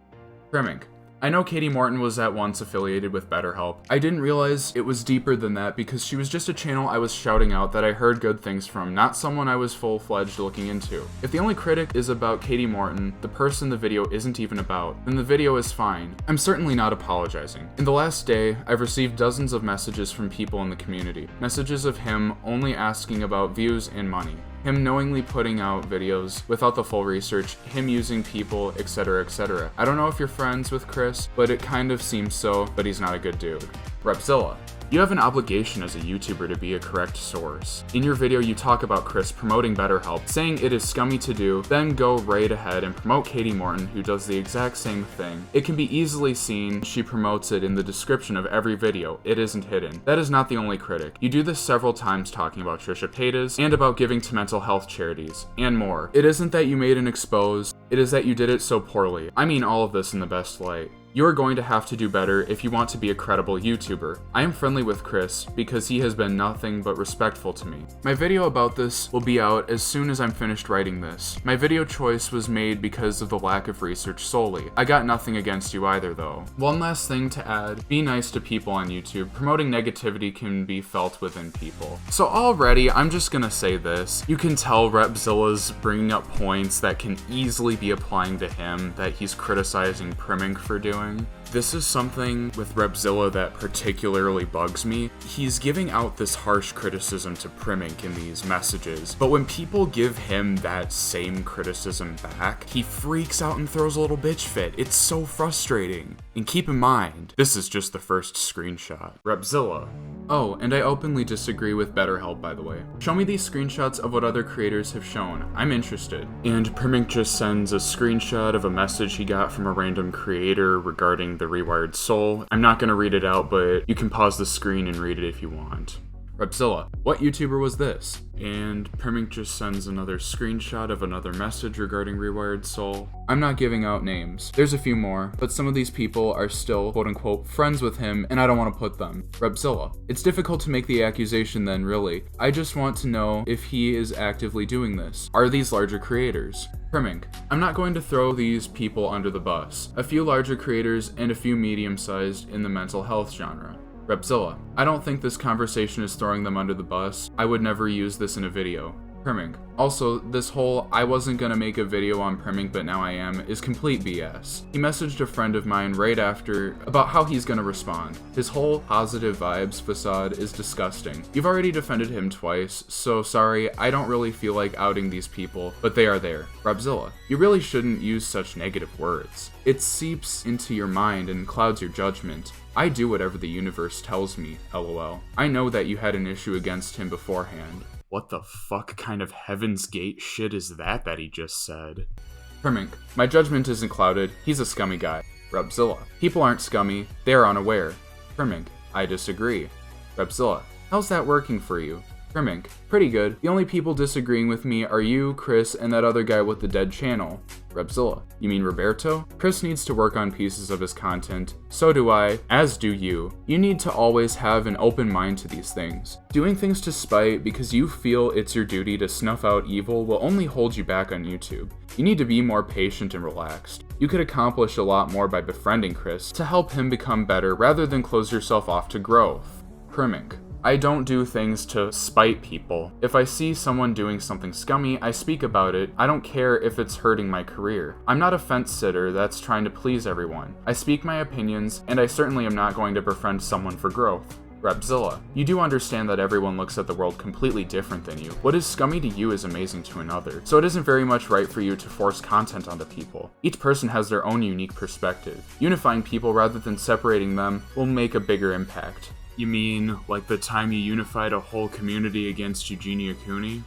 Primink: I know Katie Morton was at once affiliated with BetterHelp. I didn't realize it was deeper than that because she was just a channel I was shouting out that I heard good things from, not someone I was full-fledged looking into. If the only critic is about Katie Morton, the person the video isn't even about, then the video is fine. I'm certainly not apologizing. In the last day, I've received dozens of messages from people in the community. Messages of him only asking about views and money. Him knowingly putting out videos without the full research, him using people, etc, etc. I don't know if you're friends with Chris, but it kind of seems so, but he's not a good dude. Repzilla: You have an obligation as a YouTuber to be a correct source. In your video, you talk about Chris promoting BetterHelp, saying it is scummy to do, then go right ahead and promote Katie Morton, who does the exact same thing. It can be easily seen she promotes it in the description of every video. It isn't hidden. That is not the only critic. You do this several times talking about Trisha Paytas, and about giving to mental health charities, and more. It isn't that you made an expose, it is that you did it so poorly. I mean all of this in the best light. You are going to have to do better if you want to be a credible YouTuber. I am friendly with Chris because he has been nothing but respectful to me. My video about this will be out as soon as I'm finished writing this. My video choice was made because of the lack of research solely. I got nothing against you either though. One last thing to add, be nice to people on YouTube. Promoting negativity can be felt within people. So already, I'm just gonna say this. You can tell Repzilla's bringing up points that can easily be applying to him that he's criticizing Primink for doing. This is something with Repzilla that particularly bugs me. He's giving out this harsh criticism to Primink in these messages, but when people give him that same criticism back, he freaks out and throws a little bitch fit. It's so frustrating. And keep in mind, this is just the first screenshot. Repzilla: Oh, and I openly disagree with BetterHelp, by the way. Show me these screenshots of what other creators have shown. I'm interested. And Primink just sends a screenshot of a message he got from a random creator regarding the Rewired Soul. I'm not gonna read it out, but you can pause the screen and read it if you want. Repzilla, what YouTuber was this? And Primink just sends another screenshot of another message regarding Rewired Soul. I'm not giving out names. There's a few more, but some of these people are still quote-unquote friends with him, and I don't want to put them. Repzilla, it's difficult to make the accusation then, really. I just want to know if he is actively doing this. Are these larger creators? Primink, I'm not going to throw these people under the bus. A few larger creators and a few medium-sized in the mental health genre. Repzilla, I don't think this conversation is throwing them under the bus. I would never use this in a video. Primink. Also, this whole I wasn't gonna make a video on Primink but now I am is complete BS. He messaged a friend of mine right after about how he's gonna respond. His whole positive vibes facade is disgusting. You've already defended him twice, so sorry, I don't really feel like outing these people, but they are there. Repzilla, you really shouldn't use such negative words. It seeps into your mind and clouds your judgment. I do whatever the universe tells me, lol. I know that you had an issue against him beforehand. What the fuck kind of Heaven's Gate shit is that he just said? Primink, my judgment isn't clouded, he's a scummy guy. Repzilla, people aren't scummy, they're unaware. Primink, I disagree. Repzilla, how's that working for you? Primink, pretty good. The only people disagreeing with me are you, Chris, and that other guy with the dead channel. Repzilla, you mean Roberto? Chris needs to work on pieces of his content. So do I, as do you. You need to always have an open mind to these things. Doing things to spite because you feel it's your duty to snuff out evil will only hold you back on YouTube. You need to be more patient and relaxed. You could accomplish a lot more by befriending Chris to help him become better rather than close yourself off to growth. Primink, I don't do things to spite people. If I see someone doing something scummy, I speak about it. I don't care if it's hurting my career. I'm not a fence sitter that's trying to please everyone. I speak my opinions, and I certainly am not going to befriend someone for growth. Repzilla, you do understand that everyone looks at the world completely different than you. What is scummy to you is amazing to another, so it isn't very much right for you to force content onto people. Each person has their own unique perspective. Unifying people rather than separating them will make a bigger impact. You mean, like the time you unified a whole community against Eugenia Cooney?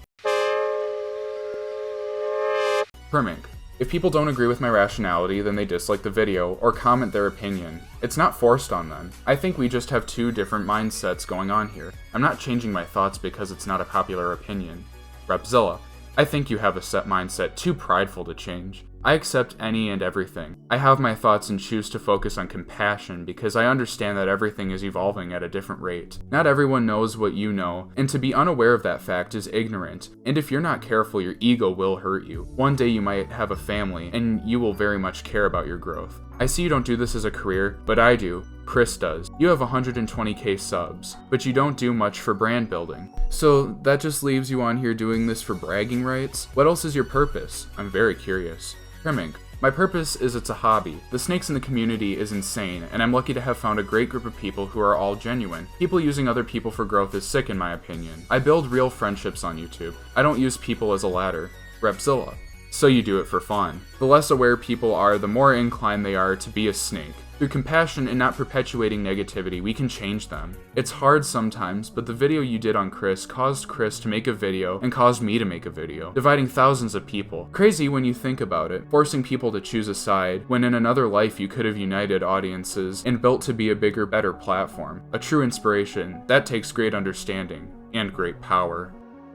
Primink, if people don't agree with my rationality, then they dislike the video or comment their opinion. It's not forced on them. I think we just have two different mindsets going on here. I'm not changing my thoughts because it's not a popular opinion. Repzilla, I think you have a set mindset too prideful to change. I accept any and everything. I have my thoughts and choose to focus on compassion because I understand that everything is evolving at a different rate. Not everyone knows what you know, and to be unaware of that fact is ignorant, and if you're not careful, your ego will hurt you. One day you might have a family, and you will very much care about your growth. I see you don't do this as a career, but I do. Chris does. You have 120k subs, but you don't do much for brand building. So that just leaves you on here doing this for bragging rights? What else is your purpose? I'm very curious. Primink, my purpose is it's a hobby. The snakes in the community is insane, and I'm lucky to have found a great group of people who are all genuine. People using other people for growth is sick in my opinion. I build real friendships on YouTube. I don't use people as a ladder. Repzilla, so you do it for fun. The less aware people are, the more inclined they are to be a snake. Through compassion and not perpetuating negativity, we can change them. It's hard sometimes, but the video you did on Chris caused Chris to make a video and caused me to make a video, dividing thousands of people. Crazy when you think about it, forcing people to choose a side, when in another life you could have united audiences and built to be a bigger, better platform. A true inspiration. That takes great understanding and great power.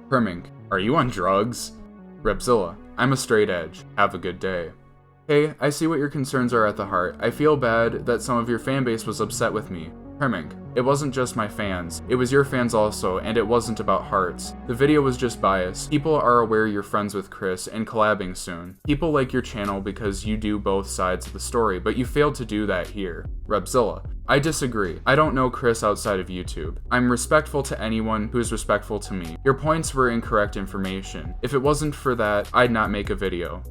Primink, are you on drugs? Repzilla, I'm a straight edge. Have a good day. Hey, I see what your concerns are at the heart. I feel bad that some of your fanbase was upset with me. Primink, it wasn't just my fans. It was your fans also, and it wasn't about hearts. The video was just bias. People are aware you're friends with Chris and collabing soon. People like your channel because you do both sides of the story, but you failed to do that here. Repzilla, I disagree. I don't know Chris outside of YouTube. I'm respectful to anyone who is respectful to me. Your points were incorrect information. If it wasn't for that, I'd not make a video.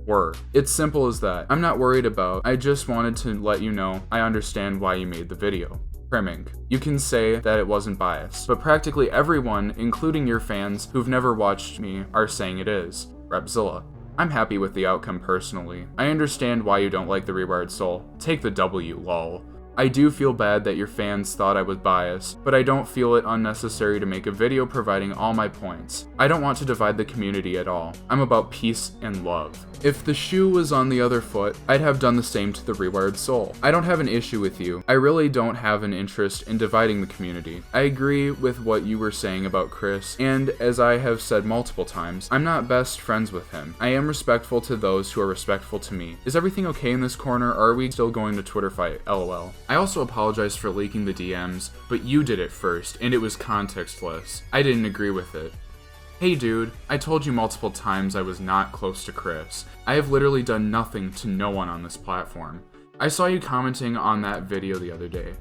It's simple as that. I'm not worried about. I just wanted to let you know I understand why you made the video. Primink, you can say that it wasn't biased, but practically everyone, including your fans who've never watched me, are saying it is. Repzilla, I'm happy with the outcome personally. I understand why you don't like the Rewired Soul. Take the W, lol. I do feel bad that your fans thought I was biased, but I don't feel it unnecessary to make a video providing all my points. I don't want to divide the community at all. I'm about peace and love. If the shoe was on the other foot, I'd have done the same to the Rewired soul. I don't have an issue with you. I really don't have an interest in dividing the community. I agree with what you were saying about Chris, and as I have said multiple times, I'm not best friends with him. I am respectful to those who are respectful to me. Is everything okay in this corner, or are we still going to Twitter fight? LOL. I also apologize for leaking the DMs, but you did it first, and it was contextless. I didn't agree with it. Hey dude, I told you multiple times I was not close to Chris. I have literally done nothing to no one on this platform. I saw you commenting on that video the other day.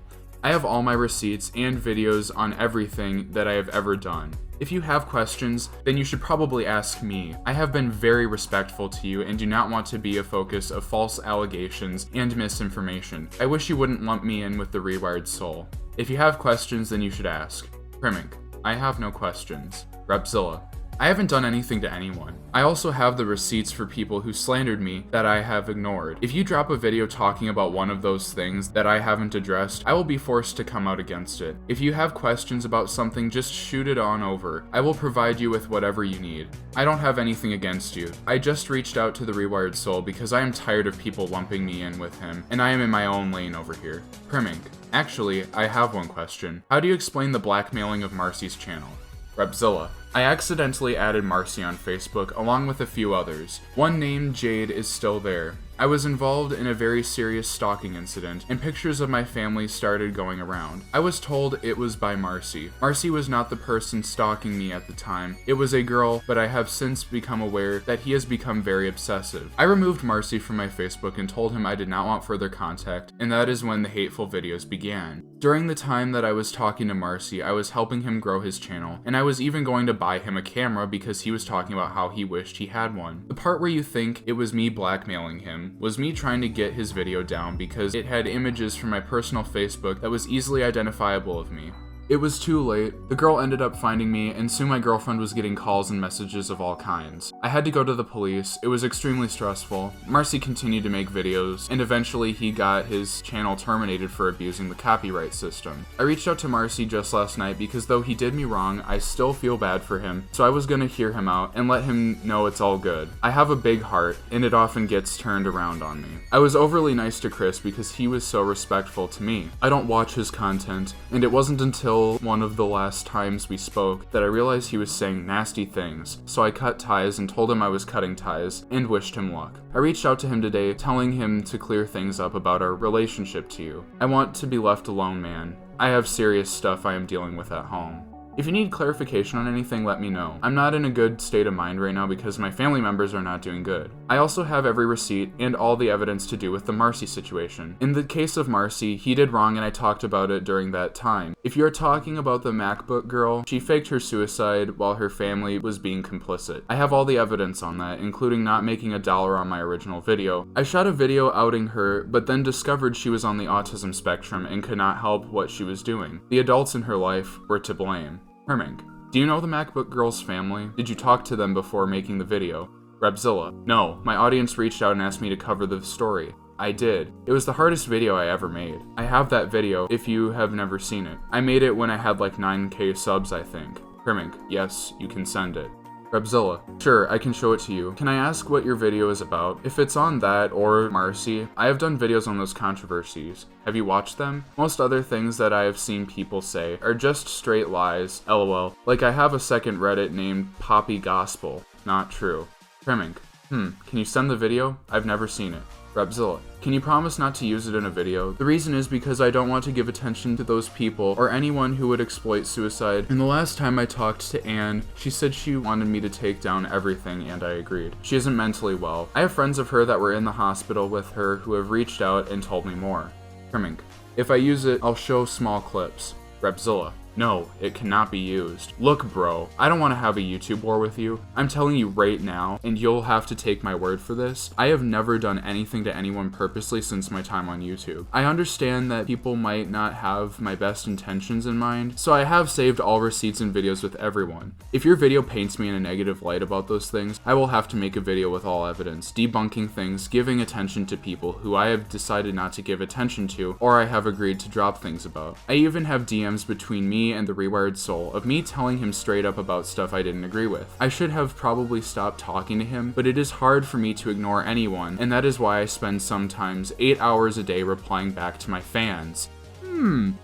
I have all my receipts and videos on everything that I have ever done. If you have questions, then you should probably ask me. I have been very respectful to you and do not want to be a focus of false allegations and misinformation. I wish you wouldn't lump me in with the Rewired soul. If you have questions, then you should ask. Primink, I have no questions. Repzilla, I haven't done anything to anyone. I also have the receipts for people who slandered me that I have ignored. If you drop a video talking about one of those things that I haven't addressed, I will be forced to come out against it. If you have questions about something, just shoot it on over. I will provide you with whatever you need. I don't have anything against you. I just reached out to the Rewired soul because I am tired of people lumping me in with him, and I am in my own lane over here. Primink, actually, I have one question. How do you explain the blackmailing of Marsii's channel? Repzilla, I accidentally added Marsii on Facebook along with a few others. One named Jade is still there. I was involved in a very serious stalking incident, and pictures of my family started going around. I was told it was by Marsii. Marsii was not the person stalking me at the time. It was a girl, but I have since become aware that he has become very obsessive. I removed Marsii from my Facebook and told him I did not want further contact, and that is when the hateful videos began. During the time that I was talking to Marsii, I was helping him grow his channel, and I was even going to buy him a camera because he was talking about how he wished he had one. The part where you think it was me blackmailing him was me trying to get his video down because it had images from my personal Facebook that was easily identifiable of me. It was too late. The girl ended up finding me, and soon my girlfriend was getting calls and messages of all kinds. I had to go to the police. It was extremely stressful. Marsii continued to make videos, and eventually he got his channel terminated for abusing the copyright system. I reached out to Marsii just last night because though he did me wrong, I still feel bad for him, so I was gonna hear him out and let him know it's all good. I have a big heart, and it often gets turned around on me. I was overly nice to Chris because he was so respectful to me. I don't watch his content, and it wasn't until one of the last times we spoke that I realized he was saying nasty things, so I cut ties and told him I was cutting ties and wished him luck. I reached out to him today telling him to clear things up about our relationship to you. I want to be left alone, man. I have serious stuff I am dealing with at home. If you need clarification on anything, let me know. I'm not in a good state of mind right now because my family members are not doing good. I also have every receipt and all the evidence to do with the Marsii situation. In the case of Marsii, he did wrong and I talked about it during that time. If you're talking about the MacBook girl, she faked her suicide while her family was being complicit. I have all the evidence on that, including not making $1 on my original video. I shot a video outing her, but then discovered she was on the autism spectrum and could not help what she was doing. The adults in her life were to blame. Primink, do you know the MacBook girl's family? Did you talk to them before making the video? Repzilla, no, my audience reached out and asked me to cover the story. I did. It was the hardest video I ever made. I have that video if you have never seen it. I made it when I had like 9K subs, I think. Primink, yes, you can send it. Repzilla, sure, I can show it to you. Can I ask what your video is about? If it's on that or Marsii, I have done videos on those controversies. Have you watched them? Most other things that I have seen people say are just straight lies, lol. Like I have a second Reddit named Poppy Gospel. Not true. Primink, can you send the video? I've never seen it. Repzilla, can you promise not to use it in a video? The reason is because I don't want to give attention to those people or anyone who would exploit suicide. And the last time I talked to Anne, she said she wanted me to take down everything and I agreed. She isn't mentally well. I have friends of her that were in the hospital with her who have reached out and told me more. Primink, if I use it, I'll show small clips. Repzilla, No, it cannot be used. Look, bro, I don't want to have a YouTube war with you. I'm telling you right now, and you'll have to take my word for this, I have never done anything to anyone purposely since my time on YouTube. I understand that people might not have my best intentions in mind, so I have saved all receipts and videos with everyone. If your video paints me in a negative light about those things, I will have to make a video with all evidence, debunking things, giving attention to people who I have decided not to give attention to, or I have agreed to drop things about. I even have DMs between me and the Rewired soul of me telling him straight up about stuff I didn't agree with. I should have probably stopped talking to him, but it is hard for me to ignore anyone, and that is why I spend sometimes 8 hours a day replying back to my fans.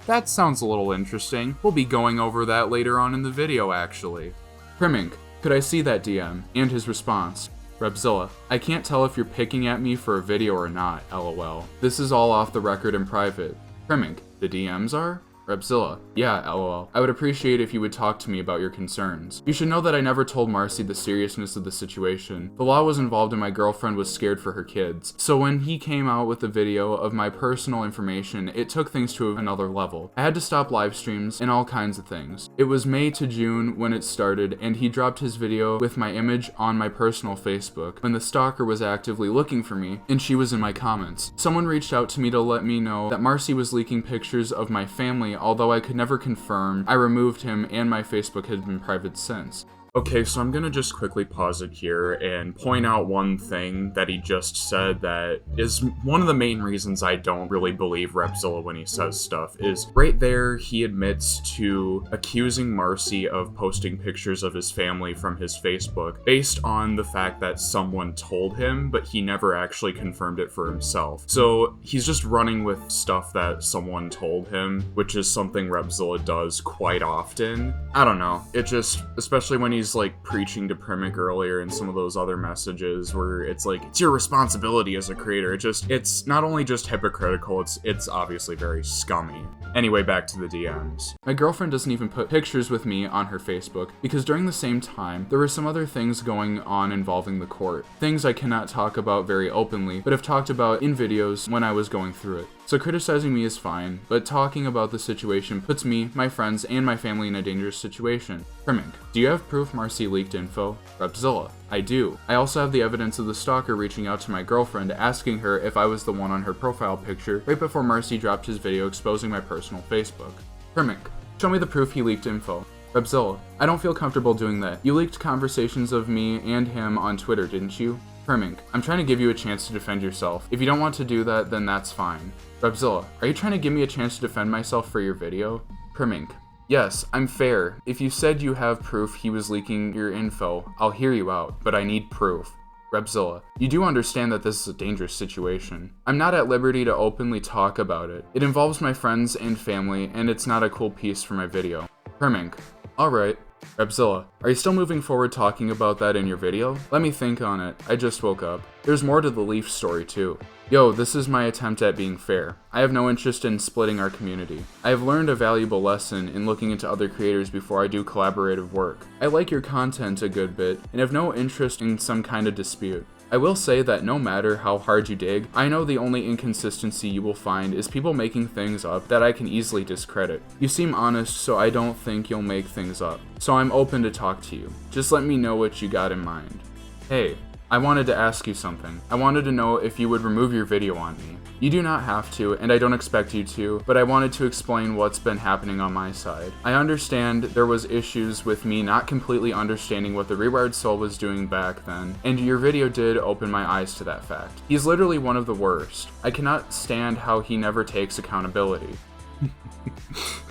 That sounds a little interesting. We'll be going over that later on in the video, actually. Primink, could I see that DM? And his response. Repzilla, I can't tell if you're picking at me for a video or not, lol. This is all off the record and private. Primink, the DMs are? Repzilla, yeah, lol. I would appreciate if you would talk to me about your concerns. You should know that I never told Marsii the seriousness of the situation. The law was involved and my girlfriend was scared for her kids. So when he came out with a video of my personal information, it took things to another level. I had to stop live streams and all kinds of things. It was May to June when it started, and he dropped his video with my image on my personal Facebook when the stalker was actively looking for me, and she was in my comments. Someone reached out to me to let me know that Marsii was leaking pictures of my family. Although I could never confirm, I removed him and my Facebook has been private since. Okay, so I'm gonna just quickly pause it here and point out one thing that he just said that is one of the main reasons I don't really believe Repzilla when he says stuff, is right there he admits to accusing Marsii of posting pictures of his family from his Facebook based on the fact that someone told him, but he never actually confirmed it for himself. So he's just running with stuff that someone told him, which is something Repzilla does quite often. I don't know, it just, especially when he's like preaching to Primink earlier and some of those other messages where it's like, it's your responsibility as a creator. It's not only just hypocritical, it's obviously very scummy. Anyway, back to the DMs. My girlfriend doesn't even put pictures with me on her Facebook because during the same time, there were some other things going on involving the court. Things I cannot talk about very openly, but have talked about in videos when I was going through it. So criticizing me is fine, but talking about the situation puts me, my friends, and my family in a dangerous situation. Primink, do you have proof Marsii leaked info? Repzilla, I do. I also have the evidence of the stalker reaching out to my girlfriend asking her if I was the one on her profile picture right before Marsii dropped his video exposing my personal Facebook. Primink, show me the proof he leaked info. Repzilla, I don't feel comfortable doing that. You leaked conversations of me and him on Twitter, didn't you? Primink, I'm trying to give you a chance to defend yourself. If you don't want to do that, then that's fine. Repzilla, are you trying to give me a chance to defend myself for your video? Primink, yes, I'm fair. If you said you have proof he was leaking your info, I'll hear you out, but I need proof. Repzilla, you do understand that this is a dangerous situation. I'm not at liberty to openly talk about it. It involves my friends and family, and it's not a cool piece for my video. Primink, alright. Repzilla, are you still moving forward talking about that in your video? Let me think on it. I just woke up. There's more to the Leif story too. Yo, this is my attempt at being fair. I have no interest in splitting our community. I have learned a valuable lesson in looking into other creators before I do collaborative work. I like your content a good bit and have no interest in some kind of dispute. I will say that no matter how hard you dig, I know the only inconsistency you will find is people making things up that I can easily discredit. You seem honest, so I don't think you'll make things up. So I'm open to talk to you. Just let me know what you got in mind. Hey, I wanted to ask you something. I wanted to know if you would remove your video on me. You do not have to, and I don't expect you to, but I wanted to explain what's been happening on my side. I understand there was issues with me not completely understanding what the Rewired soul was doing back then, and your video did open my eyes to that fact. He's literally one of the worst. I cannot stand how he never takes accountability.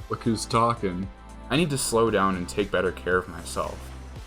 Look who's talking. I need to slow down and take better care of myself.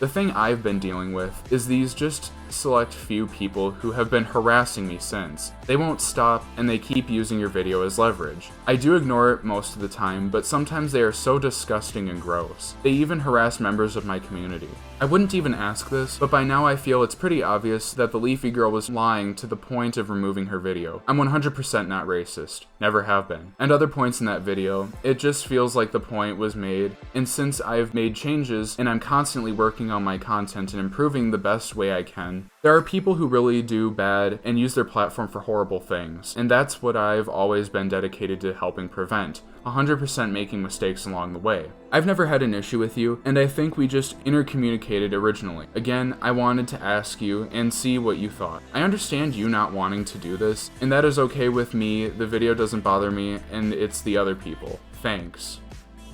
The thing I've been dealing with is these just select few people who have been harassing me since. They won't stop and they keep using your video as leverage. I do ignore it most of the time, but sometimes they are so disgusting and gross. They even harass members of my community. I wouldn't even ask this, but by now I feel it's pretty obvious that the Leafy girl was lying to the point of removing her video. I'm 100% not racist. Never have been. And other points in that video, it just feels like the point was made, and since I've made changes and I'm constantly working on my content and improving the best way I can, There are people who really do bad and use their platform for horrible things, and that's what I've always been dedicated to helping prevent, 100% making mistakes along the way. I've never had an issue with you, and I think we just intercommunicated originally. Again, I wanted to ask you and see what you thought. I understand you not wanting to do this, and that is okay with me. The video doesn't bother me, and it's the other people. Thanks.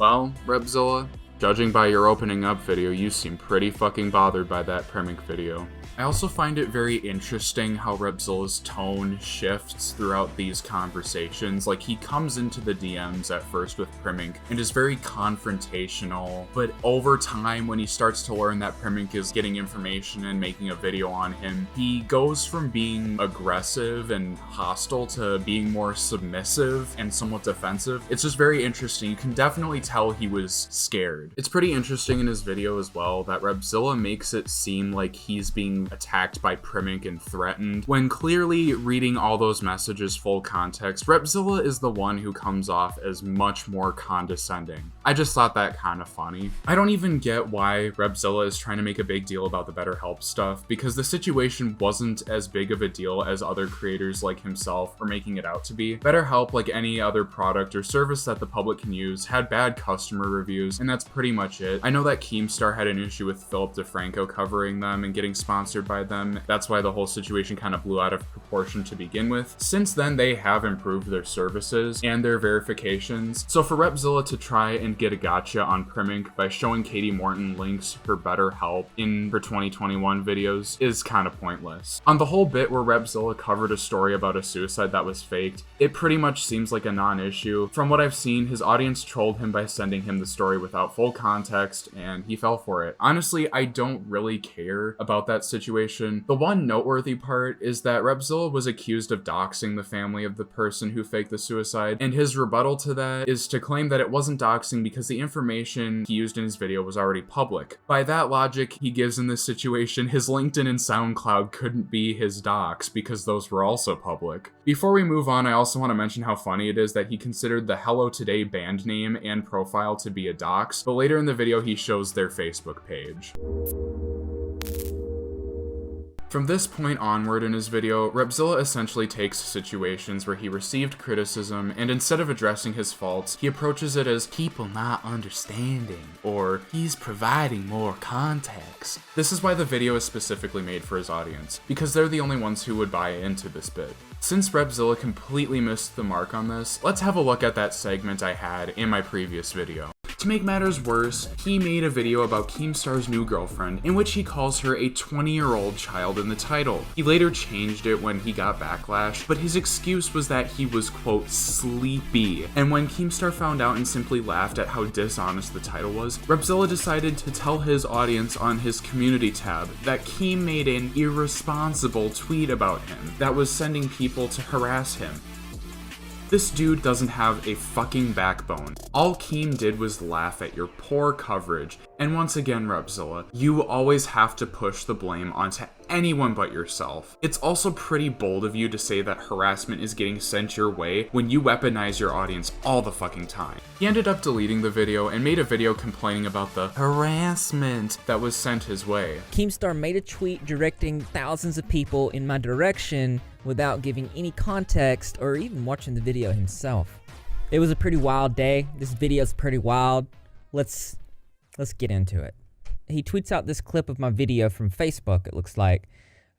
Well, Repzilla, judging by your opening up video, you seem pretty fucking bothered by that Primink video. I also find it very interesting how Repzilla's tone shifts throughout these conversations. Like, he comes into the DMs at first with Primink and is very confrontational, but over time, when he starts to learn that Primink is getting information and making a video on him, he goes from being aggressive and hostile to being more submissive and somewhat defensive. It's just very interesting. You can definitely tell he was scared. It's pretty interesting in his video as well that Repzilla makes it seem like he's being attacked by Primink and threatened, when clearly, reading all those messages full context, Repzilla is the one who comes off as much more condescending. I just thought that kind of funny. I don't even get why Repzilla is trying to make a big deal about the BetterHelp stuff, because the situation wasn't as big of a deal as other creators like himself are making it out to be. BetterHelp, like any other product or service that the public can use, had bad customer reviews, and that's pretty much it. I know that Keemstar had an issue with Philip DeFranco covering them and getting sponsored by them. That's why the whole situation kind of blew out of proportion to begin with. Since then, they have improved their services and their verifications. So for Repzilla to try and get a gotcha on Primink by showing Katie Morton links for BetterHelp in her 2021 videos is kind of pointless. On the whole bit where Repzilla covered a story about a suicide that was faked, it pretty much seems like a non-issue. From what I've seen, his audience trolled him by sending him the story without full context, and he fell for it. Honestly, I don't really care about that situation. The one noteworthy part is that Repzilla was accused of doxing the family of the person who faked the suicide, and his rebuttal to that is to claim that it wasn't doxing because the information he used in his video was already public. By that logic he gives in this situation, his LinkedIn and SoundCloud couldn't be his docs because those were also public. Before we move on, I also want to mention how funny it is that he considered the Hello Today band name and profile to be a dox, but later in the video he shows their Facebook page. From this point onward in his video, Repzilla essentially takes situations where he received criticism and instead of addressing his faults, he approaches it as people not understanding or he's providing more context. This is why the video is specifically made for his audience, because they're the only ones who would buy into this bit. Since Repzilla completely missed the mark on this, let's have a look at that segment I had in my previous video. To make matters worse, he made a video about Keemstar's new girlfriend, in which he calls her a 20-year-old child in the title. He later changed it when he got backlash, but his excuse was that he was, quote, sleepy. And when Keemstar found out and simply laughed at how dishonest the title was, Repzilla decided to tell his audience on his community tab that Keem made an irresponsible tweet about him that was sending people to harass him. This dude doesn't have a fucking backbone. All Keem did was laugh at your poor coverage. And once again, Repzilla, you always have to push the blame onto anyone but yourself. It's also pretty bold of you to say that harassment is getting sent your way when you weaponize your audience all the fucking time. He ended up deleting the video and made a video complaining about the harassment that was sent his way. Keemstar made a tweet directing thousands of people in my direction without giving any context or even watching the video himself. It was a pretty wild day. This video's pretty wild. Let's get into it. He tweets out this clip of my video from Facebook, it looks like,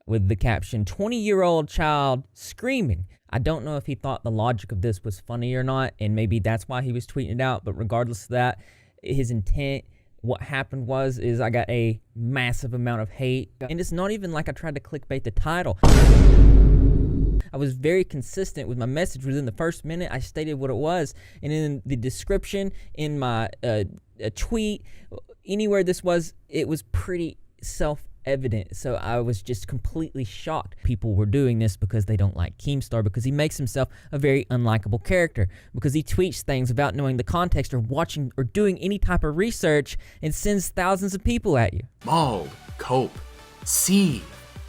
with the caption, 20-year-old child screaming. I don't know if he thought the logic of this was funny or not, and maybe that's why he was tweeting it out, but regardless of that, his intent, what happened is I got a massive amount of hate, and it's not even like I tried to clickbait the title. I was very consistent with my message. Within the first minute, I stated what it was, and in the description, in my tweet, anywhere this was, it was pretty self-evident. So I was just completely shocked. People were doing this because they don't like Keemstar, because he makes himself a very unlikable character, because he tweets things without knowing the context or watching or doing any type of research and sends thousands of people at you. Mauled, cope, see,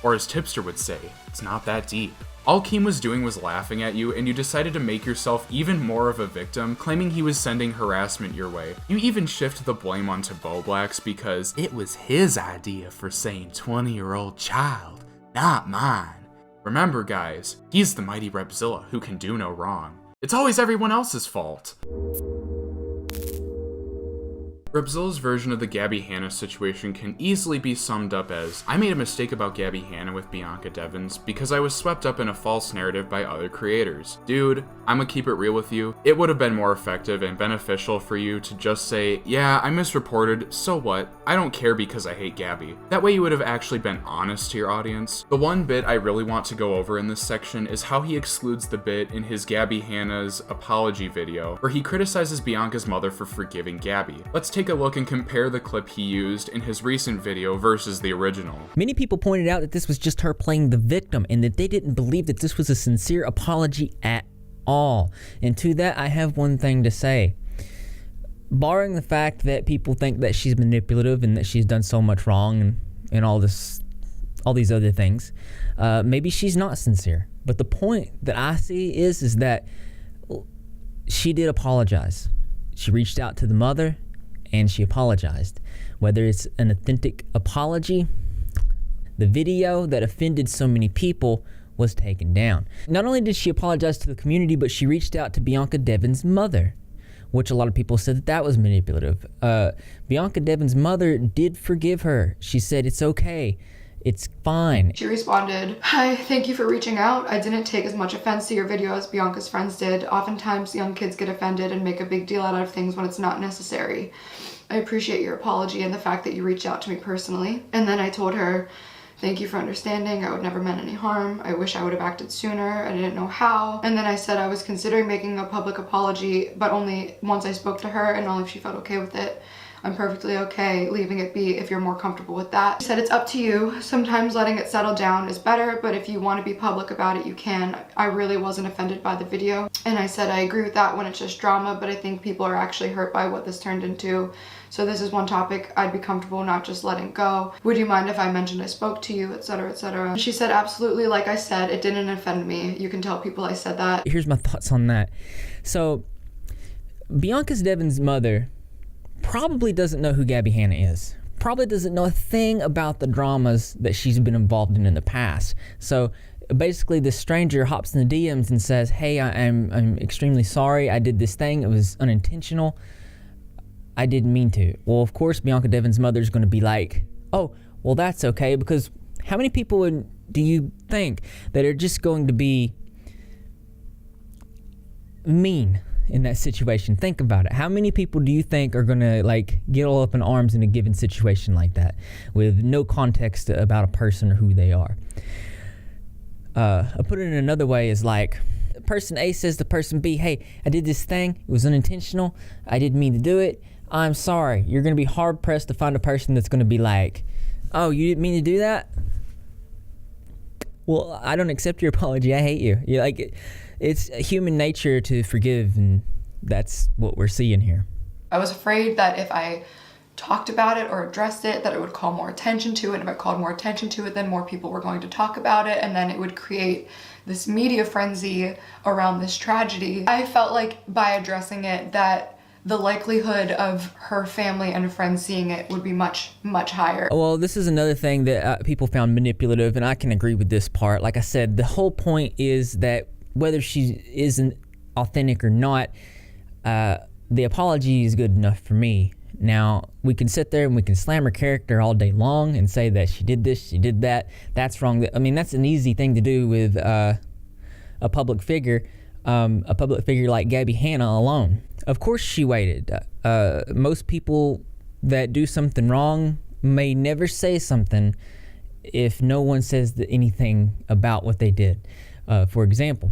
or as Tipster would say, it's not that deep. All Keem was doing was laughing at you, and you decided to make yourself even more of a victim, claiming he was sending harassment your way. You even shift the blame onto Boblax because it was his idea for saying 20-year-old child. not mine. Remember guys, he's the mighty Repzilla who can do no wrong. It's always everyone else's fault. Repzilla's version of the Gabbie-Hanna situation can easily be summed up as, I made a mistake about Gabbie-Hanna with Bianca Devins because I was swept up in a false narrative by other creators. Dude, I'ma keep it real with you, it would have been more effective and beneficial for you to just say, yeah, I misreported, so what? I don't care because I hate Gabbie. That way you would have actually been honest to your audience. The one bit I really want to go over in this section is how he excludes the bit in his Gabbie-Hanna's apology video, where he criticizes Bianca's mother for forgiving Gabbie. Let's take a look and compare the clip he used in his recent video versus the original. Many people pointed out that this was just her playing the victim and that they didn't believe that this was a sincere apology at all. And to that, I have one thing to say. Barring the fact that people think that she's manipulative and that she's done so much wrong and all these other things, maybe she's not sincere. But the point that I see is that she did apologize. She reached out to the mother and she apologized. Whether it's an authentic apology, the video that offended so many people was taken down. Not only did she apologize to the community, but she reached out to Bianca Devins' mother, which a lot of people said that was manipulative. Bianca Devins' mother did forgive her. She said, it's okay. It's fine. She responded, hi, thank you for reaching out. I didn't take as much offense to your video as Bianca's friends did. Oftentimes young kids get offended and make a big deal out of things when it's not necessary. I appreciate your apology and the fact that you reached out to me personally. And then I told her, thank you for understanding. I would never meant any harm. I wish I would have acted sooner. I didn't know how. And then I said I was considering making a public apology, but only once I spoke to her and only if she felt okay with it. I'm perfectly okay leaving it be if you're more comfortable with that. She said it's up to you. Sometimes letting it settle down is better, but if you want to be public about it, you can. I really wasn't offended by the video. And I said I agree with that when it's just drama, but I think people are actually hurt by what this turned into. So this is one topic I'd be comfortable not just letting go. Would you mind if I mentioned I spoke to you, etc., etc.? She said, absolutely. Like I said, it didn't offend me. You can tell people I said that. Here's my thoughts on that. So Bianca Devins' mother probably doesn't know who Gabbie-Hanna is. Probably doesn't know a thing about the dramas that she's been involved in the past. So basically this stranger hops in the DMs and says, hey, I'm extremely sorry. I did this thing. It was unintentional. I didn't mean to. Well, of course, Bianca Devins' mother is going to be like, oh, well, that's okay, because how many people do you think that are just going to be mean in that situation? Think about it. How many people do you think are going to like get all up in arms in a given situation like that with no context about a person or who they are? I put it in another way is like, person A says to person B, hey, I did this thing. It was unintentional. I didn't mean to do it. I'm sorry. You're going to be hard pressed to find a person that's going to be like, oh, you didn't mean to do that? Well, I don't accept your apology. I hate you. You're like, it's human nature to forgive, and that's what we're seeing here. I was afraid that if I talked about it or addressed it, that it would call more attention to it. And if I called more attention to it, then more people were going to talk about it, and then it would create this media frenzy around this tragedy. I felt like by addressing it that the likelihood of her family and friends seeing it would be much, much higher. Well, this is another thing that people found manipulative, and I can agree with this part. Like I said, the whole point is that whether she isn't authentic or not, the apology is good enough for me. Now, we can sit there and we can slam her character all day long and say that she did this, she did that, that's wrong. I mean, that's an easy thing to do with a public figure like Gabbie-Hanna alone. Of course she waited. Most people that do something wrong may never say something if no one says anything about what they did. For example,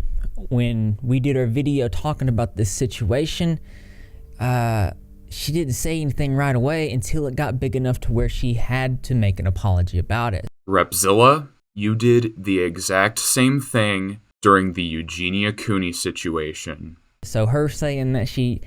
when we did our video talking about this situation, she didn't say anything right away until it got big enough to where she had to make an apology about it. Repzilla, you did the exact same thing during the Eugenia Cooney situation. So her saying that she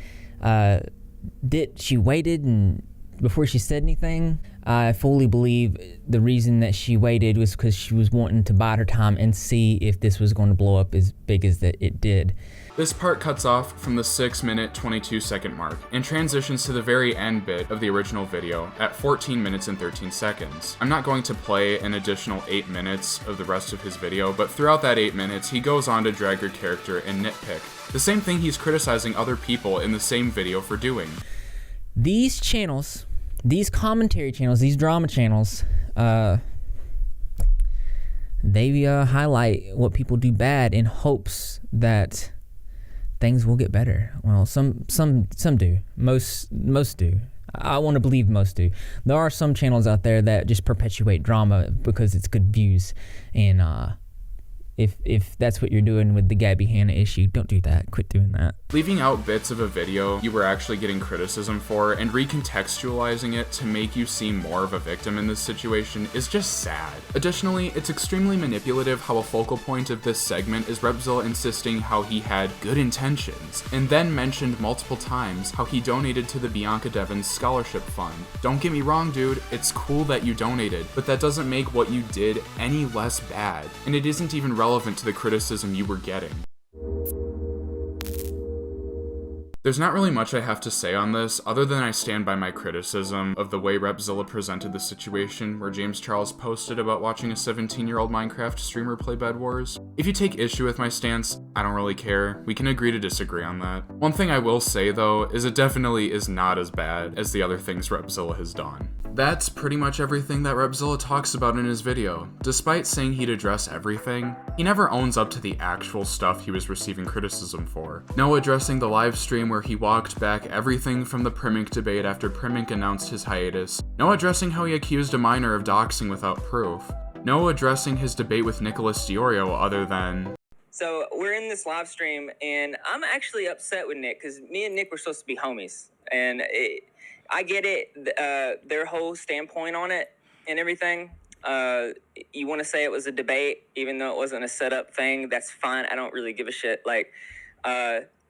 waited and before she said anything, I fully believe the reason that she waited was because she was wanting to bide her time and see if this was going to blow up as big as that it did. This part cuts off from the 6-minute 22-second mark and transitions to the very end bit of the original video at 14 minutes and 13 seconds. I'm not going to play an additional 8 minutes of the rest of his video, but throughout that 8 minutes, he goes on to drag her character and nitpick. The same thing he's criticizing other people in the same video for doing. These channels, these commentary channels, these drama channels, they highlight what people do bad in hopes that things will get better. Well, some do. Most do. I want to believe most do. There are some channels out there that just perpetuate drama because it's good views, and if that's what you're doing with the Gabbie Hanna issue, don't do that. Quit doing that. Leaving out bits of a video you were actually getting criticism for and recontextualizing it to make you seem more of a victim in this situation is just sad. Additionally, it's extremely manipulative how a focal point of this segment is Repzilla insisting how he had good intentions, and then mentioned multiple times how he donated to the Bianca Devins Scholarship Fund. Don't get me wrong, dude, it's cool that you donated, but that doesn't make what you did any less bad, and it isn't even relevant to the criticism you were getting. There's not really much I have to say on this, other than I stand by my criticism of the way Repzilla presented the situation where James Charles posted about watching a 17-year-old Minecraft streamer play Bed Wars. If you take issue with my stance, I don't really care. We can agree to disagree on that. One thing I will say though, is it definitely is not as bad as the other things Repzilla has done. That's pretty much everything that Repzilla talks about in his video. Despite saying he'd address everything, he never owns up to the actual stuff he was receiving criticism for. No addressing the live stream where he walked back everything from the Primink debate after Primink announced his hiatus. No addressing how he accused a minor of doxing without proof. No addressing his debate with Nicholas Diorio other than... So we're in this live stream, and I'm actually upset with Nick, because me and Nick were supposed to be homies. And I get it, their whole standpoint on it and everything. You want to say it was a debate, even though it wasn't a setup thing, that's fine. I don't really give a shit. Like,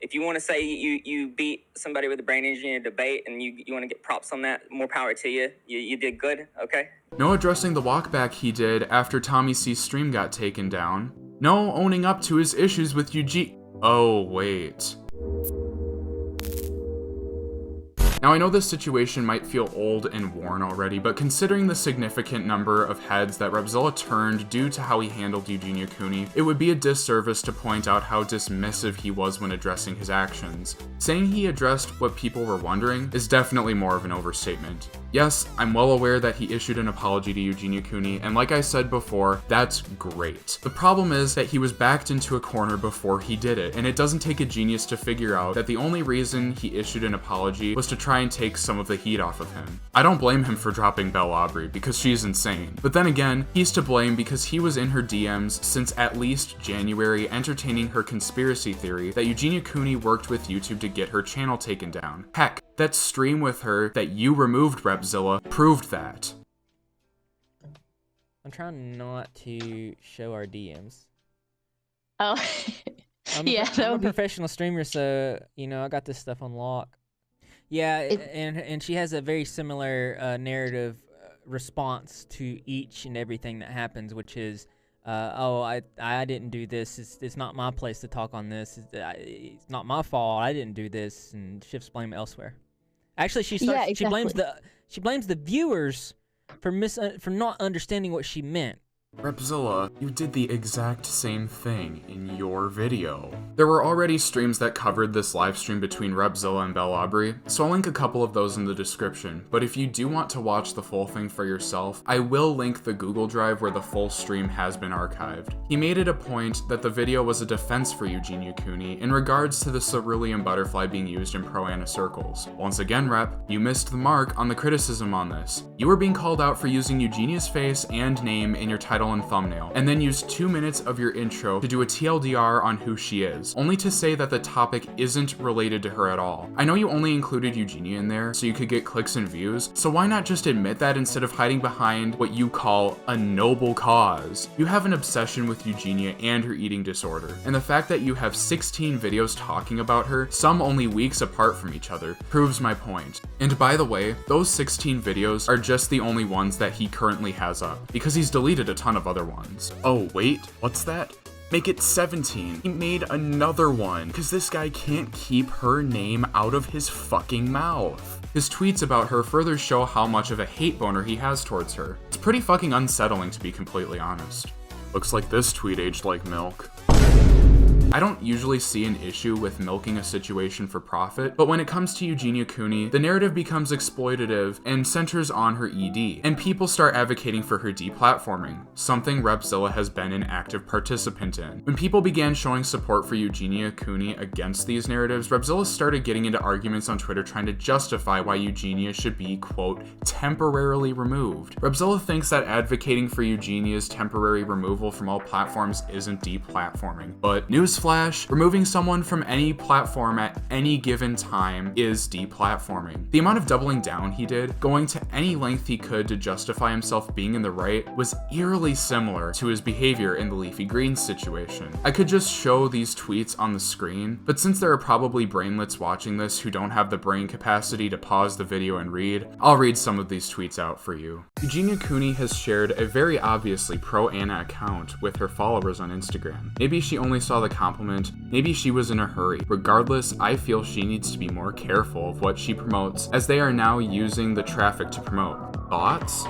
if you want to say you beat somebody with a brain injury in a debate and you want to get props on that, more power to you. You did good, okay? No addressing the walkback he did after Tommy C's stream got taken down. No owning up to his issues with Eugenia. Oh, wait. Now, I know this situation might feel old and worn already, but considering the significant number of heads that Repzilla turned due to how he handled Eugenia Cooney, it would be a disservice to point out how dismissive he was when addressing his actions. Saying he addressed what people were wondering is definitely more of an overstatement. Yes, I'm well aware that he issued an apology to Eugenia Cooney, and like I said before, that's great. The problem is that he was backed into a corner before he did it, and it doesn't take a genius to figure out that the only reason he issued an apology was to try and take some of the heat off of him. I don't blame him for dropping Belle Aubrey, because she's insane. But then again, he's to blame because he was in her DMs since at least January entertaining her conspiracy theory that Eugenia Cooney worked with YouTube to get her channel taken down. Heck, that stream with her that you removed, Repzilla, proved that. I'm trying not to show our DMs. Oh, yeah. I'm a professional streamer, so, you know, I got this stuff on lock. Yeah, and she has a very similar narrative response to each and everything that happens, which is, oh, I didn't do this. It's not my place to talk on this. It's not my fault. I didn't do this, and shifts blame elsewhere. Actually, she blames the viewers for not understanding what she meant. Repzilla, you did the exact same thing in your video. There were already streams that covered this live stream between Repzilla and Belle Aubrey, so I'll link a couple of those in the description, but if you do want to watch the full thing for yourself, I will link the Google Drive where the full stream has been archived. He made it a point that the video was a defense for Eugenia Cooney in regards to the cerulean butterfly being used in pro-Ana circles. Once again, Rep, you missed the mark on the criticism on this. You were being called out for using Eugenia's face and name in your title title and thumbnail, and then use 2 minutes of your intro to do a TLDR on who she is, only to say that the topic isn't related to her at all. I know you only included Eugenia in there so you could get clicks and views, so why not just admit that instead of hiding behind what you call a noble cause? You have an obsession with Eugenia and her eating disorder, and the fact that you have 16 videos talking about her, some only weeks apart from each other, proves my point. And by the way, those 16 videos are just the only ones that he currently has up, because he's deleted a ton of other ones. Oh wait, what's that? Make it 17. He made another one, because this guy can't keep her name out of his fucking mouth. His tweets about her further show how much of a hate boner he has towards her. It's pretty fucking unsettling, to be completely honest. Looks like this tweet aged like milk. I don't usually see an issue with milking a situation for profit, but when it comes to Eugenia Cooney, the narrative becomes exploitative and centers on her ED, and people start advocating for her deplatforming, something Repzilla has been an active participant in. When people began showing support for Eugenia Cooney against these narratives, Repzilla started getting into arguments on Twitter trying to justify why Eugenia should be, quote, temporarily removed. Repzilla thinks that advocating for Eugenia's temporary removal from all platforms isn't deplatforming, but newsflash, removing someone from any platform at any given time is deplatforming. The amount of doubling down he did, going to any length he could to justify himself being in the right, was eerily similar to his behavior in the Leafy Greenz situation. I could just show these tweets on the screen, but since there are probably brainlets watching this who don't have the brain capacity to pause the video and read, I'll read some of these tweets out for you. Eugenia Cooney has shared a very obviously pro-Anna account with her followers on Instagram. Maybe she only saw the compliment, maybe she was in a hurry. Regardless, I feel she needs to be more careful of what she promotes, as they are now using the traffic to promote. Thoughts?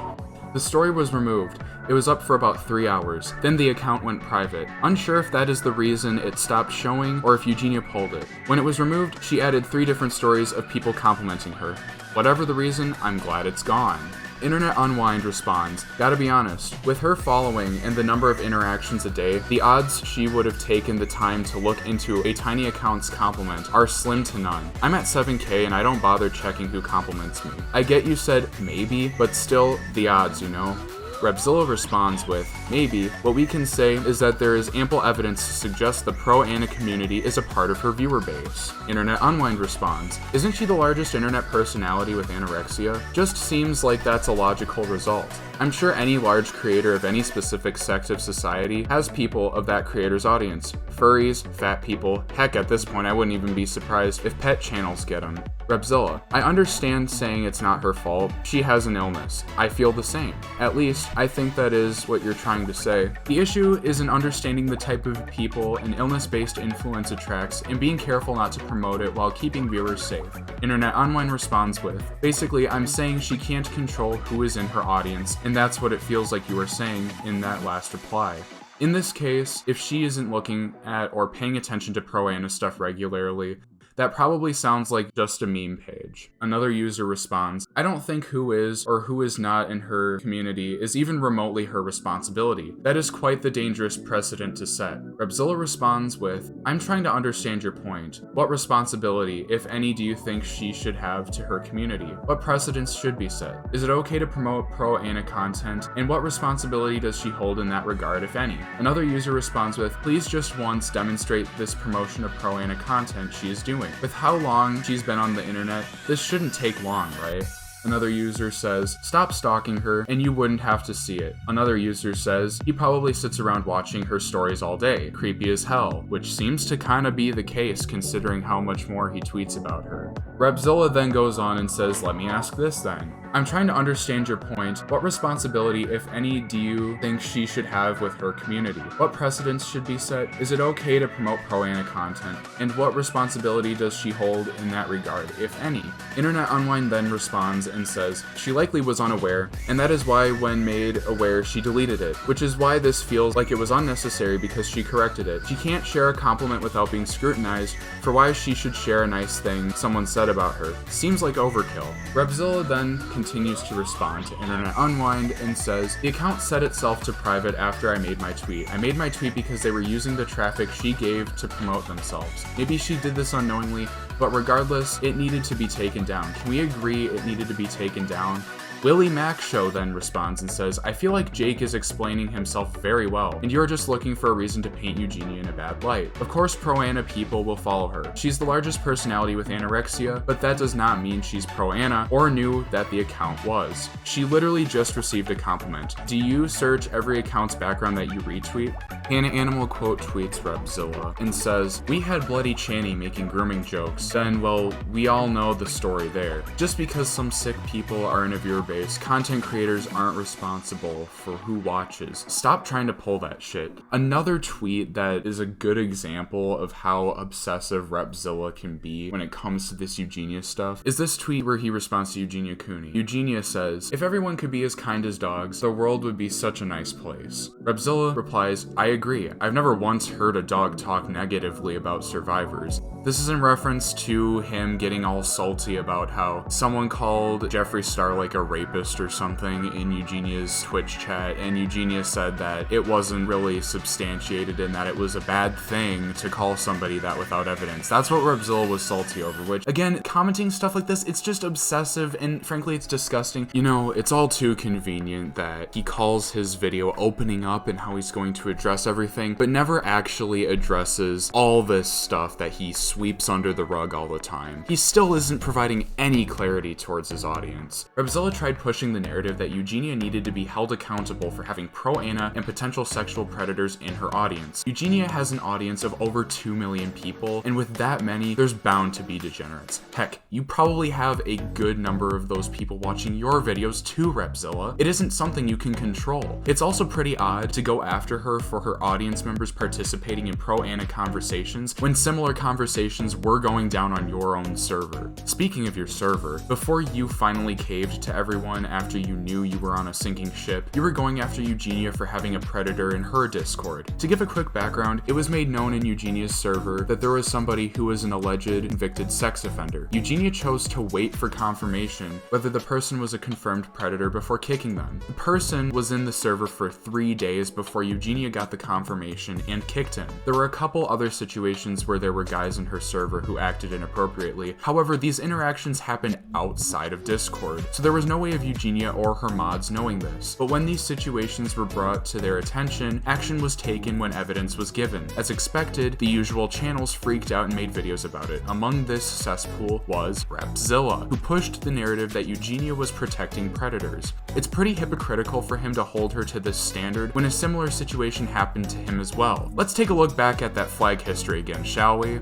The story was removed. It was up for about 3 hours. Then the account went private. Unsure if that is the reason it stopped showing or if Eugenia pulled it. When it was removed, she added 3 different stories of people complimenting her. Whatever the reason, I'm glad it's gone. Internet Unwind responds, gotta be honest, with her following and the number of interactions a day, the odds she would have taken the time to look into a tiny account's compliment are slim to none. I'm at 7K and I don't bother checking who compliments me. I get you said maybe, but still, the odds, you know? Repzilla responds with, maybe, what we can say is that there is ample evidence to suggest the pro-Anna community is a part of her viewer base. Internet Unwind responds, isn't she the largest internet personality with anorexia? Just seems like that's a logical result. I'm sure any large creator of any specific sect of society has people of that creator's audience. Furries, fat people, heck at this point I wouldn't even be surprised if pet channels get them. Repzilla, I understand saying it's not her fault. She has an illness. I feel the same. At least, I think that is what you're trying to say. The issue is in understanding the type of people an illness-based influence attracts and being careful not to promote it while keeping viewers safe. Internet Unwind responds with, basically, I'm saying she can't control who is in her audience, and that's what it feels like you were saying in that last reply. In this case, if she isn't looking at or paying attention to pro-Anna stuff regularly, that probably sounds like just a meme page. Another user responds, I don't think who is or who is not in her community is even remotely her responsibility. That is quite the dangerous precedent to set. Repzilla responds with, I'm trying to understand your point. What responsibility, if any, do you think she should have to her community? What precedents should be set? Is it okay to promote pro-Anna content? And what responsibility does she hold in that regard, if any? Another user responds with, please just once demonstrate this promotion of pro-Anna content she is doing. With how long she's been on the internet, this shouldn't take long, right? Another user says, stop stalking her and you wouldn't have to see it. Another user says, he probably sits around watching her stories all day. Creepy as hell, which seems to kinda be the case considering how much more he tweets about her. Repzilla then goes on and says, let me ask this then. I'm trying to understand your point. What responsibility, if any, do you think she should have with her community? What precedents should be set? Is it okay to promote pro-Anna content? And what responsibility does she hold in that regard, if any? Internet Unwind then responds and says, she likely was unaware, and that is why when made aware she deleted it, which is why this feels like it was unnecessary because she corrected it. She can't share a compliment without being scrutinized for why she should share a nice thing someone said about her. Seems like overkill. Repzilla then continues to respond to Internet Unwind and says, the account set itself to private after I made my tweet. I made my tweet because they were using the traffic she gave to promote themselves. Maybe she did this unknowingly, but regardless, it needed to be taken down. Can we agree it needed to be taken down? Willie Mac Show then responds and says, I feel like Jake is explaining himself very well, and you're just looking for a reason to paint Eugenia in a bad light. Of course, pro-Anna people will follow her. She's the largest personality with anorexia, but that does not mean she's pro-Anna or knew that the account was. She literally just received a compliment. Do you search every account's background that you retweet? Hannah Animal quote tweets Repzilla and says, we had Bloody Channy making grooming jokes. Then, well, we all know the story there. Just because some sick people are in a viewer base, content creators aren't responsible for who watches. Stop trying to pull that shit. Another tweet that is a good example of how obsessive Repzilla can be when it comes to this Eugenia stuff is this tweet where he responds to Eugenia Cooney. Eugenia says, if everyone could be as kind as dogs, the world would be such a nice place. Repzilla replies, I agree. I've never once heard a dog talk negatively about survivors. This is in reference to him getting all salty about how someone called Jeffree Star like a rapist or something in Eugenia's Twitch chat, and Eugenia said that it wasn't really substantiated and that it was a bad thing to call somebody that without evidence. That's what Repzilla was salty over, which, again, commenting stuff like this, it's just obsessive and frankly it's disgusting. You know, it's all too convenient that he calls his video opening up and how he's going to address everything, but never actually addresses all this stuff that he sweeps under the rug all the time. He still isn't providing any clarity towards his audience. Repzilla tried pushing the narrative that Eugenia needed to be held accountable for having pro-Anna and potential sexual predators in her audience. Eugenia has an audience of over 2 million people, and with that many, there's bound to be degenerates. Heck, you probably have a good number of those people watching your videos too, Repzilla. It isn't something you can control. It's also pretty odd to go after her for her audience members participating in pro-Anna conversations when similar conversations were going down on your own server. Speaking of your server, before you finally caved to everyone after you knew you were on a sinking ship, you were going after Eugenia for having a predator in her Discord. To give a quick background, it was made known in Eugenia's server that there was somebody who was an alleged convicted sex offender. Eugenia chose to wait for confirmation whether the person was a confirmed predator before kicking them. The person was in the server for 3 days before Eugenia got the confirmation and kicked him. There were a couple other situations where there were guys in her server who acted inappropriately. However, these interactions happened outside of Discord, so there was no way of Eugenia or her mods knowing this. But when these situations were brought to their attention, action was taken when evidence was given. As expected, the usual channels freaked out and made videos about it. Among this cesspool was Repzilla, who pushed the narrative that Eugenia was protecting predators. It's pretty hypocritical for him to hold her to this standard when a similar situation happened to him as well. Let's take a look back at that flag history again, shall we?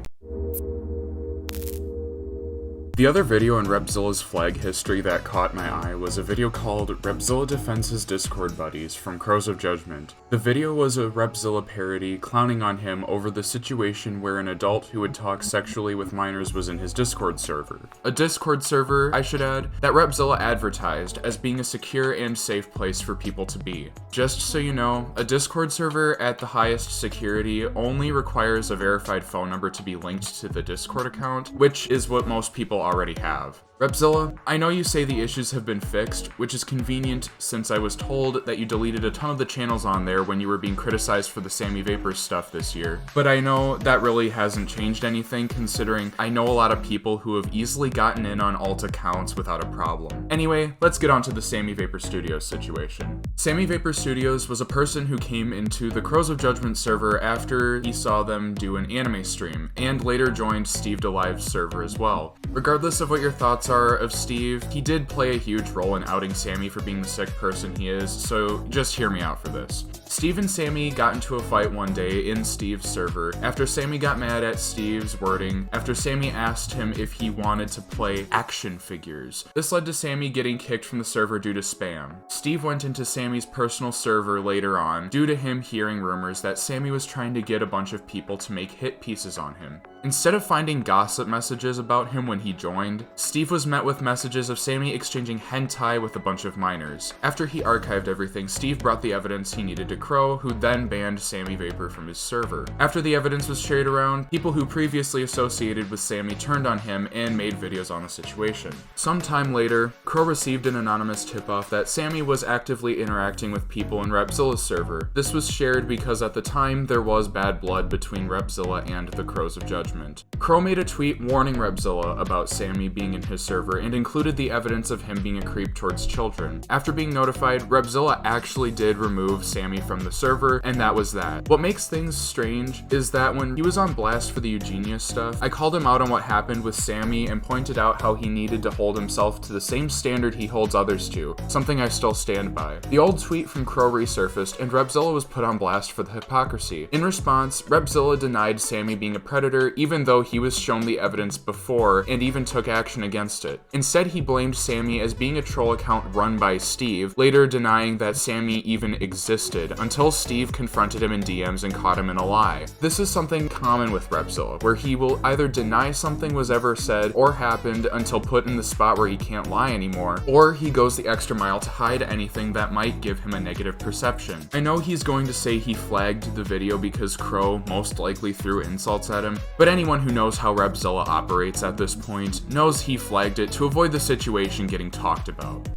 The other video in Repzilla's flag history that caught my eye was a video called Repzilla Defends His Discord Buddies from Crows of Judgement. The video was a Repzilla parody clowning on him over the situation where an adult who would talk sexually with minors was in his Discord server. A Discord server, I should add, that Repzilla advertised as being a secure and safe place for people to be. Just so you know, a Discord server at the highest security only requires a verified phone number to be linked to the Discord account, which is what most people already have. Repzilla, I know you say the issues have been fixed, which is convenient since I was told that you deleted a ton of the channels on there when you were being criticized for the Sammy Vapor stuff this year. But I know that really hasn't changed anything considering I know a lot of people who have easily gotten in on alt accounts without a problem. Anyway, let's get on to the Sammy Vapor Studios situation. Sammy Vapor Studios was a person who came into the Crows of Judgement server after he saw them do an anime stream, and later joined Steve DeLive's server as well. Regardless of what your thoughts are of Steve, he did play a huge role in outing Sammy for being the sick person he is, so just hear me out for this. Steve and Sammy got into a fight one day in Steve's server after Sammy got mad at Steve's wording after Sammy asked him if he wanted to play action figures. This led to Sammy getting kicked from the server due to spam. Steve went into Sammy's personal server later on due to him hearing rumors that Sammy was trying to get a bunch of people to make hit pieces on him. Instead of finding gossip messages about him when he joined, Steve was met with messages of Sammy exchanging hentai with a bunch of minors. After he archived everything, Steve brought the evidence he needed to Crow, who then banned Sammy Vapor from his server. After the evidence was shared around, people who previously associated with Sammy turned on him and made videos on the situation. Sometime later, Crow received an anonymous tip-off that Sammy was actively interacting with people in Repzilla's server. This was shared because at the time there was bad blood between Repzilla and the Crows of Judgement. Judgement. Crow made a tweet warning Repzilla about Sammy being in his server and included the evidence of him being a creep towards children. After being notified, Repzilla actually did remove Sammy from the server, and that was that. What makes things strange is that when he was on blast for the Eugenia stuff, I called him out on what happened with Sammy and pointed out how he needed to hold himself to the same standard he holds others to, something I still stand by. The old tweet from Crow resurfaced, and Repzilla was put on blast for the hypocrisy. In response, Repzilla denied Sammy being a predator, even though he was shown the evidence before and even took action against it. Instead, he blamed Sammy as being a troll account run by Steve, later denying that Sammy even existed, until Steve confronted him in DMs and caught him in a lie. This is something common with Repzilla, where he will either deny something was ever said or happened until put in the spot where he can't lie anymore, or he goes the extra mile to hide anything that might give him a negative perception. I know he's going to say he flagged the video because Crow most likely threw insults at him, but anyone who knows how Repzilla operates at this point knows he flagged it to avoid the situation getting talked about.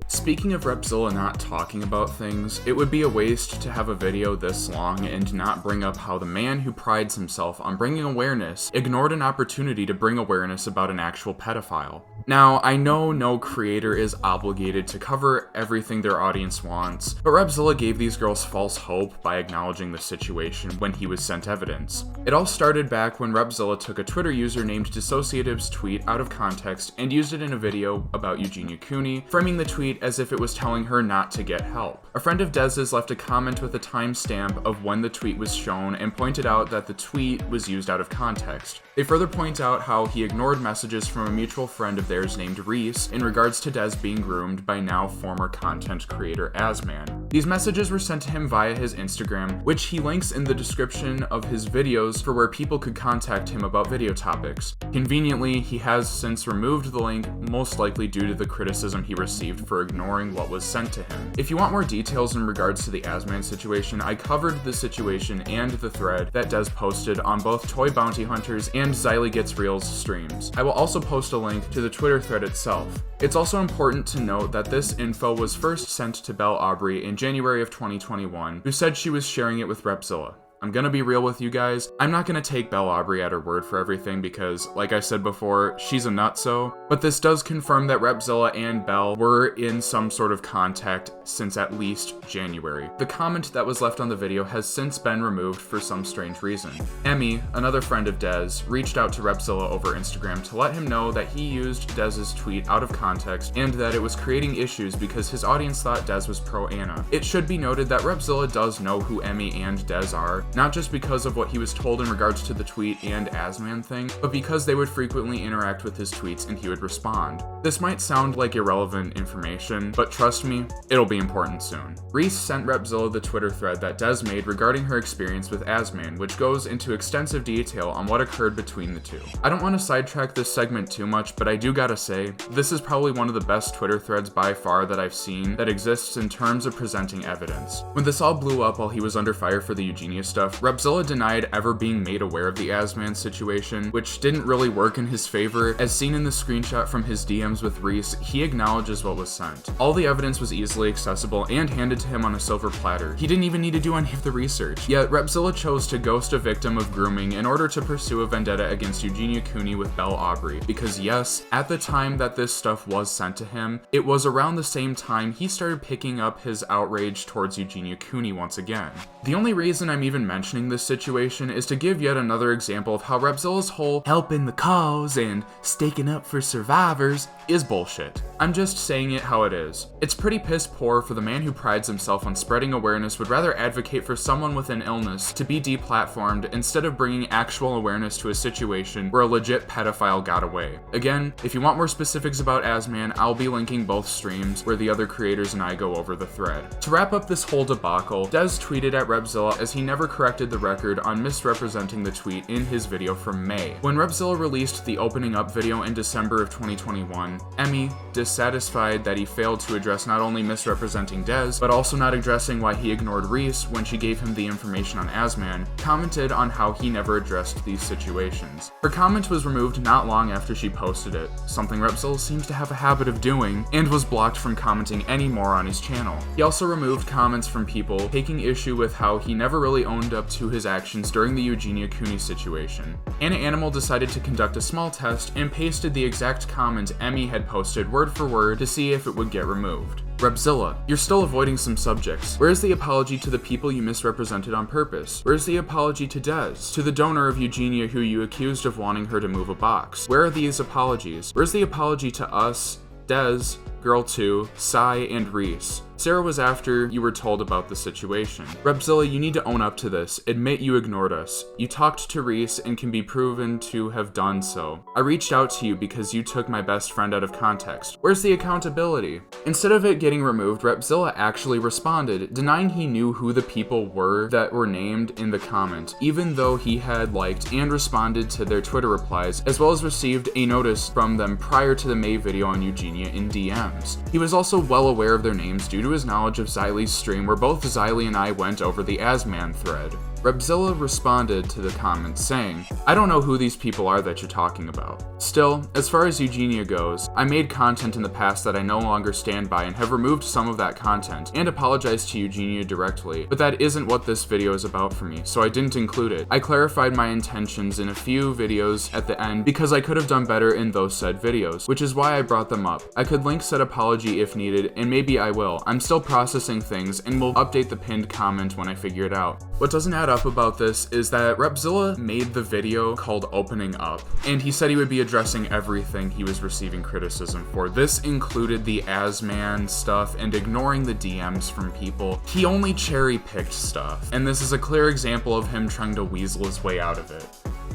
Speaking of Repzilla not talking about things, it would be a waste to have a video this long and not bring up how the man who prides himself on bringing awareness ignored an opportunity to bring awareness about an actual pedophile. Now, I know no creator is obligated to cover everything their audience wants, but Repzilla gave these girls false hope by acknowledging the situation when he was sent evidence. It all started back when Repzilla took a Twitter user named Dissociative's tweet out of context and used it in a video about Eugenia Cooney, framing the tweet as if it was telling her not to get help. A friend of Dez's left a comment with a timestamp of when the tweet was shown and pointed out that the tweet was used out of context. They further point out how he ignored messages from a mutual friend of theirs named Reese in regards to Dez being groomed by now former content creator Asman. These messages were sent to him via his Instagram, which he links in the description of his videos for where people could contact him about video topics. Conveniently, he has since removed the link, most likely due to the criticism he received for ignoring what was sent to him. If you want more details in regards to the Asman situation, I covered the situation and the thread that Dez posted on both Toy Bounty Hunters and Xylie Gets Reel's streams. I will also post a link to the Twitter thread itself. It's also important to note that this info was first sent to Belle Aubrey in January of 2021, who said she was sharing it with Repzilla. I'm gonna be real with you guys, I'm not gonna take Belle Aubrey at her word for everything because, like I said before, she's a nutso, but this does confirm that Repzilla and Belle were in some sort of contact since at least January. The comment that was left on the video has since been removed for some strange reason. Emmy, another friend of Dez, reached out to Repzilla over Instagram to let him know that he used Dez's tweet out of context and that it was creating issues because his audience thought Dez was pro-Anna. It should be noted that Repzilla does know who Emmy and Dez are, not just because of what he was told in regards to the tweet and Asman thing, but because they would frequently interact with his tweets and he would respond. This might sound like irrelevant information, but trust me, it'll be important soon. Reese sent Repzilla the Twitter thread that Dez made regarding her experience with Asman, which goes into extensive detail on what occurred between the two. I don't want to sidetrack this segment too much, but I do gotta say, this is probably one of the best Twitter threads by far that I've seen that exists in terms of presenting evidence. When this all blew up while he was under fire for the Eugenia stuff, Repzilla denied ever being made aware of the Asman situation, which didn't really work in his favor. As seen in the screenshot from his DMs with Reese, he acknowledges what was sent. All the evidence was easily accessible and handed to him on a silver platter. He didn't even need to do any of the research. Yet Repzilla chose to ghost a victim of grooming in order to pursue a vendetta against Eugenia Cooney with Belle Aubrey, because yes, at the time that this stuff was sent to him, it was around the same time he started picking up his outrage towards Eugenia Cooney once again. The only reason I'm even mentioning this situation is to give yet another example of how Repzilla's whole helping the cause and staking up for survivors is bullshit. I'm just saying it how it is. It's pretty piss poor for the man who prides himself on spreading awareness would rather advocate for someone with an illness to be deplatformed instead of bringing actual awareness to a situation where a legit pedophile got away. Again, if you want more specifics about Asman, I'll be linking both streams where the other creators and I go over the thread. To wrap up this whole debacle, Dez tweeted at Repzilla as he never corrected the record on misrepresenting the tweet in his video from May. When Repzilla released the opening up video in December of 2021, Emmy, dissatisfied that he failed to address not only misrepresenting Dez, but also not addressing why he ignored Reese when she gave him the information on Asman, commented on how he never addressed these situations. Her comment was removed not long after she posted it, something Repzilla seems to have a habit of doing, and was blocked from commenting any more on his channel. He also removed comments from people taking issue with how he never really owned owned up to his actions during the Eugenia Cooney situation. Hanna Animal decided to conduct a small test and pasted the exact comment Emmy had posted word for word to see if it would get removed. Repzilla, you're still avoiding some subjects. Where's the apology to the people you misrepresented on purpose? Where's the apology to Des? To the donor of Eugenia who you accused of wanting her to move a box? Where are these apologies? Where's the apology to us, Des, Girl 2, Cy, and Reese? Sarah was after you were told about the situation. Repzilla, you need to own up to this. Admit you ignored us. You talked to Reese and can be proven to have done so. I reached out to you because you took my best friend out of context. Where's the accountability? Instead of it getting removed, Repzilla actually responded, denying he knew who the people were that were named in the comment, even though he had liked and responded to their Twitter replies, as well as received a notice from them prior to the May video on Eugenia in DMs. He was also well aware of their names due to his knowledge of Xylie's stream where both Xylie and I went over the Asman thread. Repzilla responded to the comments saying, I don't know who these people are that you're talking about. Still, as far as Eugenia goes, I made content in the past that I no longer stand by and have removed some of that content and apologized to Eugenia directly, but that isn't what this video is about for me, so I didn't include it. I clarified my intentions in a few videos at the end because I could have done better in those said videos, which is why I brought them up. I could link said apology if needed, and maybe I will. I'm still processing things and will update the pinned comment when I figure it out. What doesn't add up about this is that Repzilla made the video called Opening Up, and he said he would be addressing everything he was receiving criticism for. This included the Asman stuff and ignoring the DMs from people. He only cherry-picked stuff, and this is a clear example of him trying to weasel his way out of it.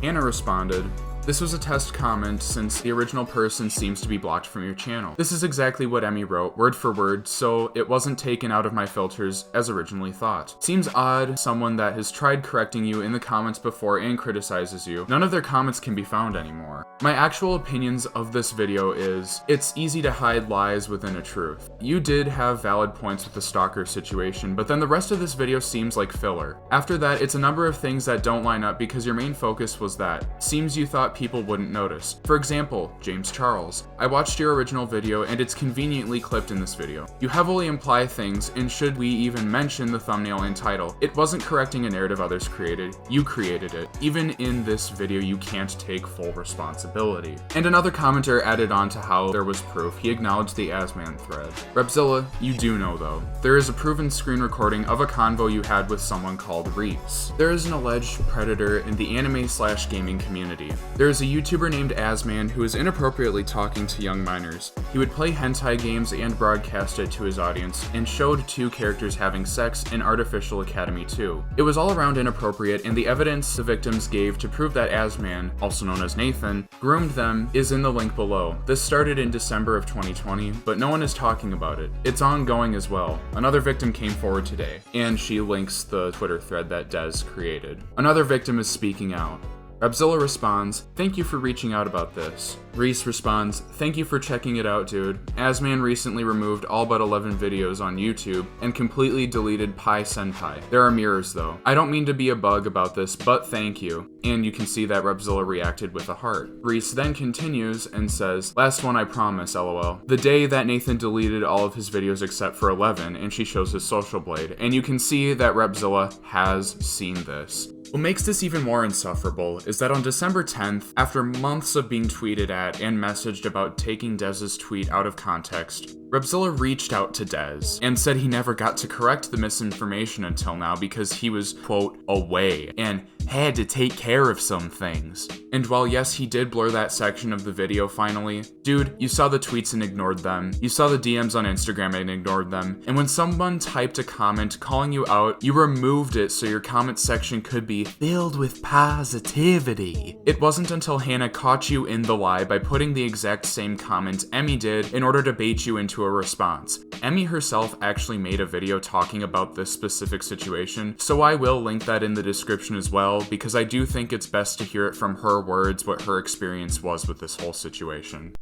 Hanna responded, this was a test comment since the original person seems to be blocked from your channel. This is exactly what Emmy wrote, word for word, so it wasn't taken out of my filters as originally thought. Seems odd, someone that has tried correcting you in the comments before and criticizes you. None of their comments can be found anymore. My actual opinions of this video is, it's easy to hide lies within a truth. You did have valid points with the stalker situation, but then the rest of this video seems like filler. After that, it's a number of things that don't line up because your main focus was that. Seems you thought people wouldn't notice. For example, James Charles. I watched your original video and it's conveniently clipped in this video. You heavily imply things, and should we even mention the thumbnail and title? It wasn't correcting a narrative others created. You created it. Even in this video, you can't take full responsibility. And another commenter added on to how there was proof. He acknowledged the Asman thread. Repzilla, you do know though. There is a proven screen recording of a convo you had with someone called Reese. There is an alleged predator in the anime/gaming community. There is a YouTuber named Asman who is inappropriately talking to young minors. He would play hentai games and broadcast it to his audience, and showed two characters having sex in Artificial Academy 2. It was all around inappropriate, and the evidence the victims gave to prove that Asman, also known as Nathan, groomed them is in the link below. This started in December of 2020, but no one is talking about it. It's ongoing as well. Another victim came forward today, and she links the Twitter thread that Des created. Another victim is speaking out. Repzilla responds, thank you for reaching out about this. Reese responds, thank you for checking it out, dude. Asman recently removed all but 11 videos on YouTube and completely deleted Pi Senpai. There are mirrors though. I don't mean to be a bug about this, but thank you. And you can see that Repzilla reacted with a heart. Reese then continues and says, last one I promise, lol. The day that Nathan deleted all of his videos except for 11, and she shows his social blade. And you can see that Repzilla has seen this. What makes this even more insufferable is that on December 10th, after months of being tweeted at and messaged about taking Dez's tweet out of context, Repzilla reached out to Des and said he never got to correct the misinformation until now because he was, quote, away and had to take care of some things. And while yes, he did blur that section of the video finally, dude, you saw the tweets and ignored them. You saw the DMs on Instagram and ignored them. And when someone typed a comment calling you out, you removed it so your comment section could be filled with positivity. It wasn't until Hanna caught you in the lie by putting the exact same comment Emmy did in order to bait you into a response. Emmy herself actually made a video talking about this specific situation, so I will link that in the description as well, because I do think it's best to hear it from her words what her experience was with this whole situation.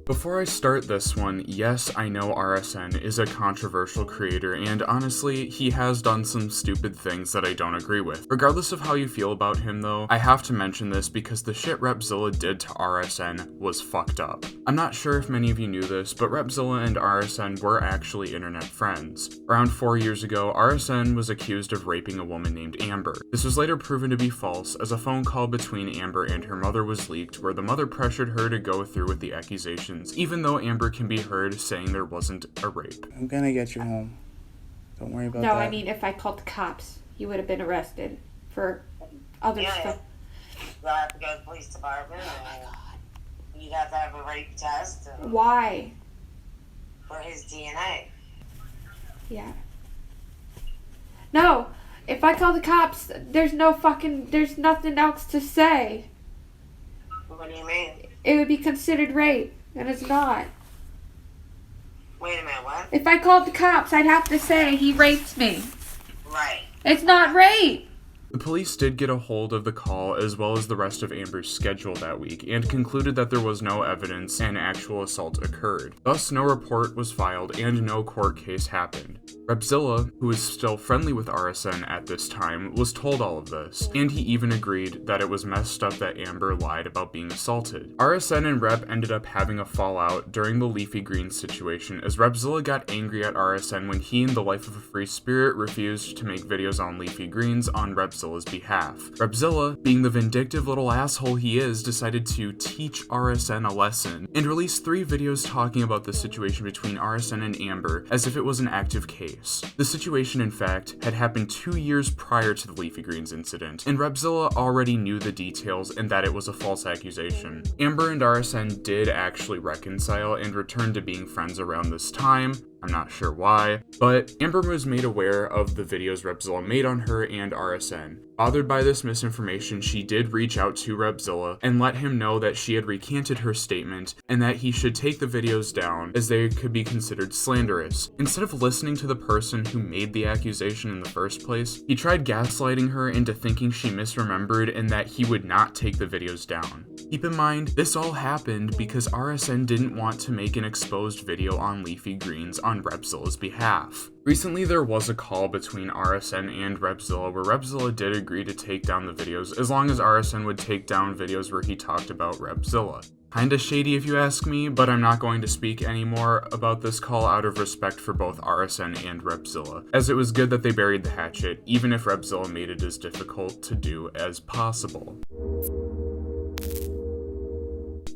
Before I start this one, yes, I know RSN is a controversial creator, and honestly, he has done some stupid things that I don't agree with. Regardless of how you feel about him though, I have to mention this because the shit Repzilla did to RSN was fucked up. I'm not sure if many of you knew this, but Repzilla and RSN were actually internet friends. Around 4 years ago, RSN was accused of raping a woman named Amber. This was later proven to be false, as a phone call between Amber and her mother was leaked, where the mother pressured her to go through with the accusations, even though Amber can be heard saying there wasn't a rape. I'm gonna get you home. Don't worry about that. No, I mean, if I called the cops, you would have been arrested for other stuff. You'll have to go to the police department. And you'd have to have a rape test. Why? For his DNA. Yeah. No, if I call the cops, there's nothing else to say. What do you mean? It would be considered rape, and it's not. Wait a minute, what? If I called the cops, I'd have to say he raped me. Right. It's not rape! The police did get a hold of the call as well as the rest of Amber's schedule that week and concluded that there was no evidence an actual assault occurred. Thus, no report was filed and no court case happened. Repzilla, who was still friendly with RSN at this time, was told all of this, and he even agreed that it was messed up that Amber lied about being assaulted. RSN and Rep ended up having a fallout during the Leafy Greenz situation, as Repzilla got angry at RSN when he and the Life of a Free Spirit refused to make videos on Leafy Greenz on Repzilla's behalf. Repzilla, being the vindictive little asshole he is, decided to teach RSN a lesson, and released 3 videos talking about the situation between RSN and Amber as if it was an active case. The situation, in fact, had happened 2 years prior to the Leafy Greenz incident, and Repzilla already knew the details and that it was a false accusation. Amber and RSN did actually reconcile and return to being friends around this time. I'm not sure why, but Amber was made aware of the videos Repzilla made on her and RSN. Bothered by this misinformation, she did reach out to Repzilla and let him know that she had recanted her statement and that he should take the videos down as they could be considered slanderous. Instead of listening to the person who made the accusation in the first place, he tried gaslighting her into thinking she misremembered and that he would not take the videos down. Keep in mind, this all happened because RSN didn't want to make an exposed video on Leafy Greenz on Repzilla's behalf. Recently, there was a call between RSN and Repzilla where Repzilla did agree to take down the videos as long as RSN would take down videos where he talked about Repzilla. Kinda shady if you ask me, but I'm not going to speak anymore about this call out of respect for both RSN and Repzilla, as it was good that they buried the hatchet, even if Repzilla made it as difficult to do as possible.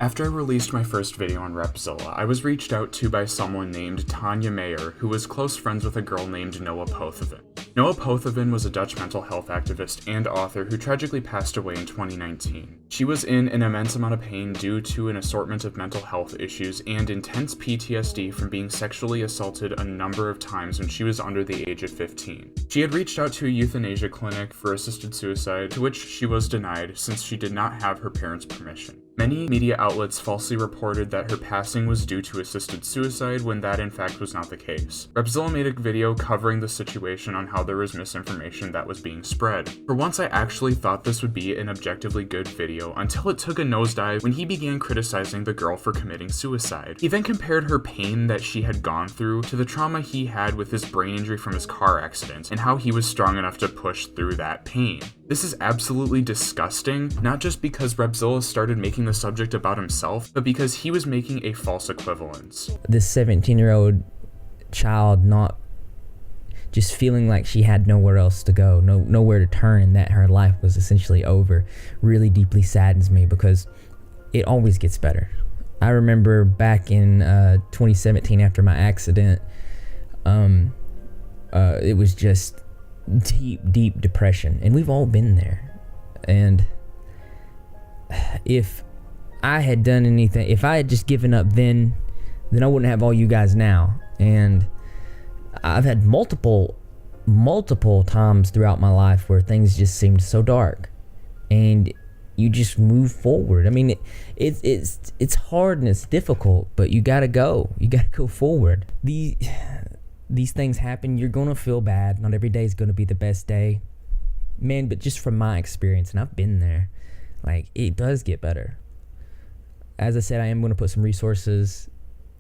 After I released my first video on Repzilla, I was reached out to by someone named Tanya Mayer, who was close friends with a girl named Noa Pothoven. Noa Pothoven was a Dutch mental health activist and author who tragically passed away in 2019. She was in an immense amount of pain due to an assortment of mental health issues and intense PTSD from being sexually assaulted a number of times when she was under the age of 15. She had reached out to a euthanasia clinic for assisted suicide, to which she was denied since she did not have her parents' permission. Many media outlets falsely reported that her passing was due to assisted suicide when that in fact was not the case. Repzilla made a video covering the situation on how there was misinformation that was being spread. For once, I actually thought this would be an objectively good video until it took a nosedive when he began criticizing the girl for committing suicide. He then compared her pain that she had gone through to the trauma he had with his brain injury from his car accident and how he was strong enough to push through that pain. This is absolutely disgusting, not just because Repzilla started making the subject about himself, but because he was making a false equivalence. This 17-year-old child not just feeling like she had nowhere else to go, nowhere to turn, and that her life was essentially over, really deeply saddens me because it always gets better. I remember back in 2017 after my accident, it was just deep depression, and we've all been there. And if I had done anything, if I had just given up then I wouldn't have all you guys now. And I've had multiple times throughout my life where things just seemed so dark, and you just move forward. I mean, it's hard and it's difficult, but you gotta go forward. These things happen. You're gonna feel bad. Not every day is gonna be the best day, man. But just from my experience, and I've been there, like, it does get better. as I said, I am going to put some resources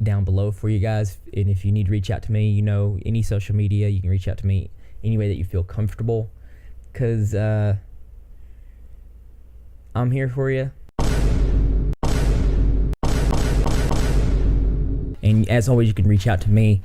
down below for you guys, and if you need to reach out to me, any social media, you can reach out to me any way that you feel comfortable, because I'm here for you. And as always, you can reach out to me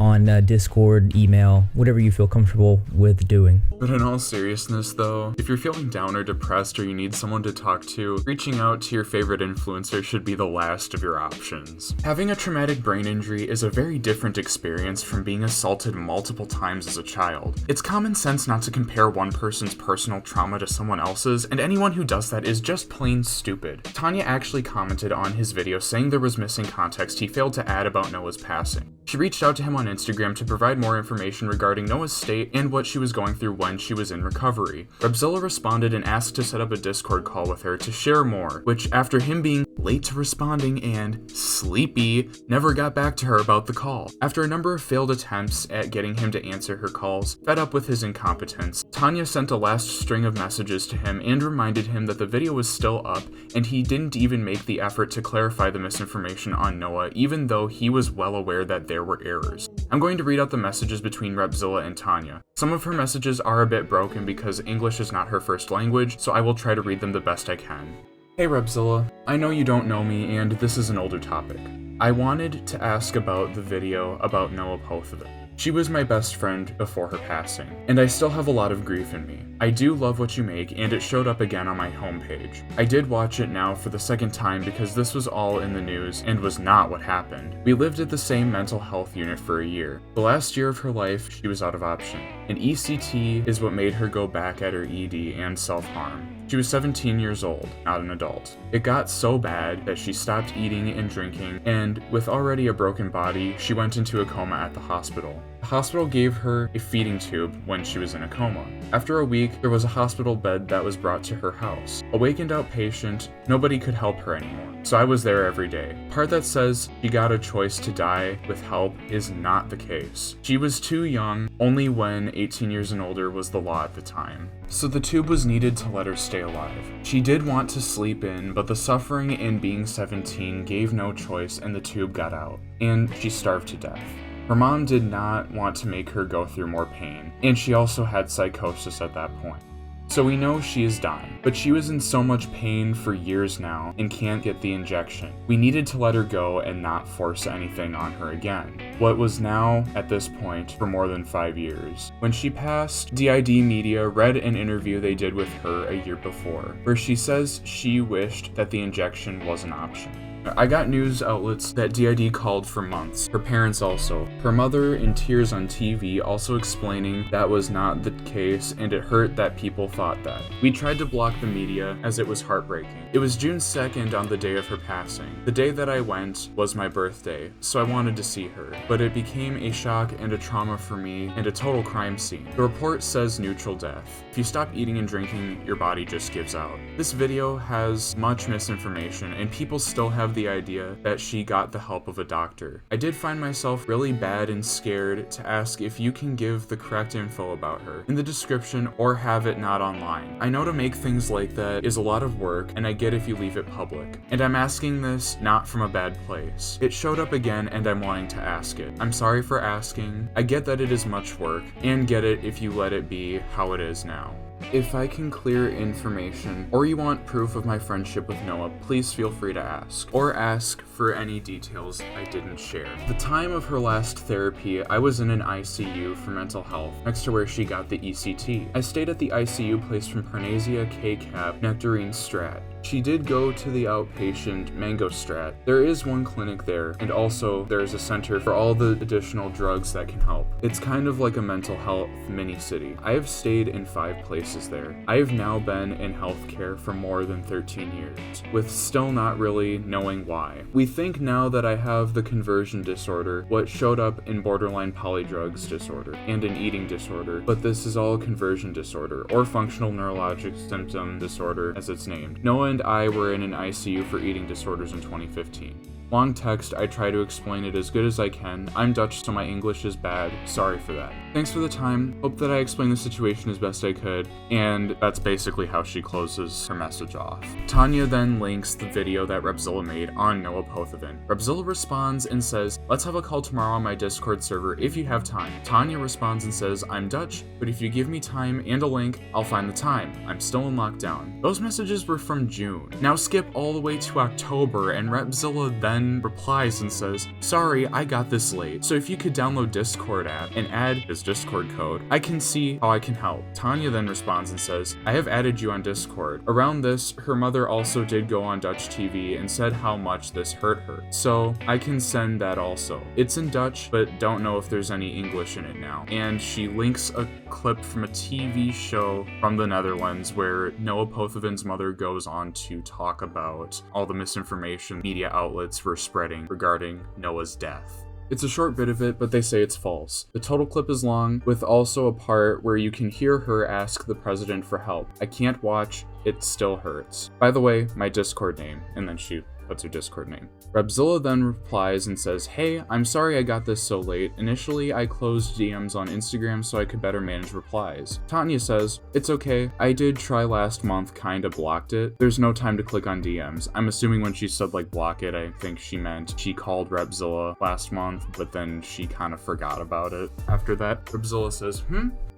on Discord, email, whatever you feel comfortable with doing. But in all seriousness though, if you're feeling down or depressed or you need someone to talk to, reaching out to your favorite influencer should be the last of your options. Having a traumatic brain injury is a very different experience from being assaulted multiple times as a child. It's common sense not to compare one person's personal trauma to someone else's, and anyone who does that is just plain stupid. Tanya actually commented on his video saying there was missing context he failed to add about Noah's passing. She reached out to him on Instagram to provide more information regarding Noah's state and what she was going through when she was in recovery. Repzilla responded and asked to set up a Discord call with her to share more, which, after him being late to responding and sleepy, never got back to her about the call. After a number of failed attempts at getting him to answer her calls, fed up with his incompetence, Tanya sent a last string of messages to him and reminded him that the video was still up and he didn't even make the effort to clarify the misinformation on Noah, even though he was well aware that there were errors. I'm going to read out the messages between Repzilla and Tanya. Some of her messages are a bit broken because English is not her first language, so I will try to read them the best I can. Hey Repzilla, I know you don't know me and this is an older topic. I wanted to ask about the video about Noa Pothoven. She was my best friend before her passing, and I still have a lot of grief in me. I do love what you make, and it showed up again on my homepage. I did watch it now for the second time because this was all in the news and was not what happened. We lived at the same mental health unit for a year. The last year of her life, she was out of option. An ECT is what made her go back at her ED and self-harm. She was 17 years old, not an adult. It got so bad that she stopped eating and drinking, and with already a broken body, she went into a coma at the hospital. The hospital gave her a feeding tube when she was in a coma. After a week, there was a hospital bed that was brought to her house. Awakened outpatient, nobody could help her anymore, so I was there every day. The part that says she got a choice to die with help is not the case. She was too young, only when 18 years and older was the law at the time. So the tube was needed to let her stay alive. She did want to sleep in, but the suffering in being 17 gave no choice and the tube got out, and she starved to death. Her mom did not want to make her go through more pain, and she also had psychosis at that point. So we know she is dying, but she was in so much pain for years now and can't get the injection. We needed to let her go and not force anything on her again. What was now, at this point, for more than 5 years. When she passed, DID Media read an interview they did with her a year before, where she says she wished that the injection was an option. I got news outlets that DID called for months, her parents also. Her mother in tears on TV also explaining that was not the case and it hurt that people thought that. We tried to block the media as it was heartbreaking. It was June 2nd on the day of her passing. The day that I went was my birthday, so I wanted to see her, but it became a shock and a trauma for me and a total crime scene. The report says neutral death. If you stop eating and drinking, your body just gives out. This video has much misinformation and people still have the idea that she got the help of a doctor. I did find myself really bad and scared to ask if you can give the correct info about her in the description or have it not online. I know to make things like that is a lot of work and I get if you leave it public. And I'm asking this not from a bad place. It showed up again and I'm wanting to ask it. I'm sorry for asking. I get that it is much work and get it if you let it be how it is now. If I can clear information, or you want proof of my friendship with Noah, please feel free to ask, or ask for any details I didn't share. The time of her last therapy, I was in an ICU for mental health, next to where she got the ECT. I stayed at the ICU place from Parnasia K-Cap, Nectarine Strat. She did go to the outpatient Mango Strat. There is one clinic there, and also there is a center for all the additional drugs that can help. It's kind of like a mental health mini-city. I have stayed in 5 places there. I have now been in healthcare for more than 13 years, with still not really knowing why. We think now that I have the conversion disorder, what showed up in borderline polydrugs disorder, and an eating disorder, but this is all conversion disorder, or functional neurologic symptom disorder as it's named. Noah and I were in an ICU for eating disorders in 2015. Long text, I try to explain it as good as I can. I'm Dutch, so my English is bad. Sorry for that. Thanks for the time. Hope that I explained the situation as best I could. And that's basically how she closes her message off. Tanya then links the video that Repzilla made on Noa Pothoven. Repzilla responds and says, let's have a call tomorrow on my Discord server if you have time. Tanya responds and says, I'm Dutch, but if you give me time and a link, I'll find the time. I'm still in lockdown. Those messages were from June. Now skip all the way to October, and Repzilla then replies and says, sorry, I got this late, so if you could download Discord app and add his Discord code, I can see how I can help. Tanya then responds and says, I have added you on Discord. Around this, her mother also did go on Dutch TV and said how much this hurt her, so I can send that also. It's in Dutch, but don't know if there's any English in it now. And she links a clip from a TV show from the Netherlands where Noa Pothoven's mother goes on to talk about all the misinformation media outlets were spreading regarding Noah's death. It's a short bit of it, but they say it's false. The total clip is long, with also a part where you can hear her ask the president for help. I can't watch, it still hurts. By the way, my Discord name, and then she puts her Discord name. Repzilla then replies and says, hey, I'm sorry I got this so late. Initially, I closed DMs on Instagram so I could better manage replies. Tanya says, it's okay, I did try last month, kinda blocked it. There's no time to click on DMs. I'm assuming when she said like block it, I think she meant she called Repzilla last month, but then she kind of forgot about it. After that, Repzilla says,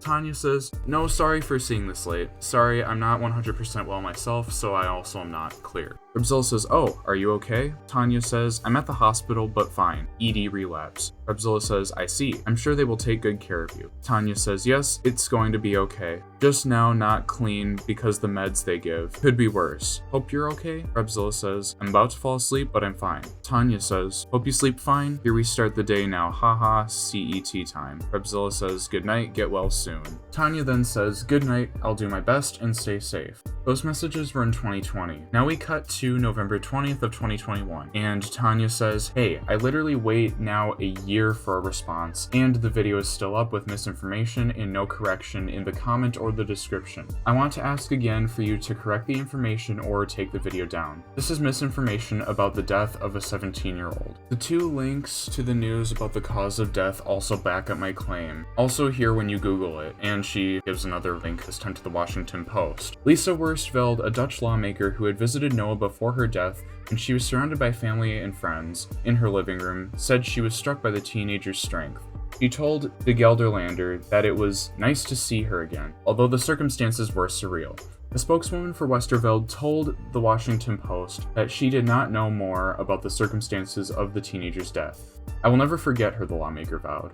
Tanya says, no, sorry for seeing this late. Sorry, I'm not 100% well myself, so I also am not clear. Repzilla says, oh, are you okay? Tanya says, I'm at the hospital, but fine. ED relapse. Repzilla says, I see. I'm sure they will take good care of you. Tanya says, yes, it's going to be okay. Just now not clean because the meds they give. Could be worse. Hope you're okay? Repzilla says, I'm about to fall asleep, but I'm fine. Tanya says, hope you sleep fine. Here we start the day now. Haha, CET time. Repzilla says, good night, get well soon. Tanya then says, good night, I'll do my best and stay safe. Those messages were in 2020. Now we cut to November 20th of 2021, and Tanya says, hey, I literally wait now a year for a response, and the video is still up with misinformation and no correction in the comment or the description. I want to ask again for you to correct the information or take the video down. This is misinformation about the death of a 17-year-old. The two links to the news about the cause of death also back up my claim. Also here when you Google it, and she gives another link, this time to the Washington Post. Lisa Worstveld, a Dutch lawmaker who had visited Noah before her death, and she was surrounded by family and friends in her living room, said she was struck by the teenager's strength. She told the Gelderlander that it was nice to see her again, although the circumstances were surreal. A spokeswoman for Westerveld told the Washington Post that she did not know more about the circumstances of the teenager's death. I will never forget her, the lawmaker vowed.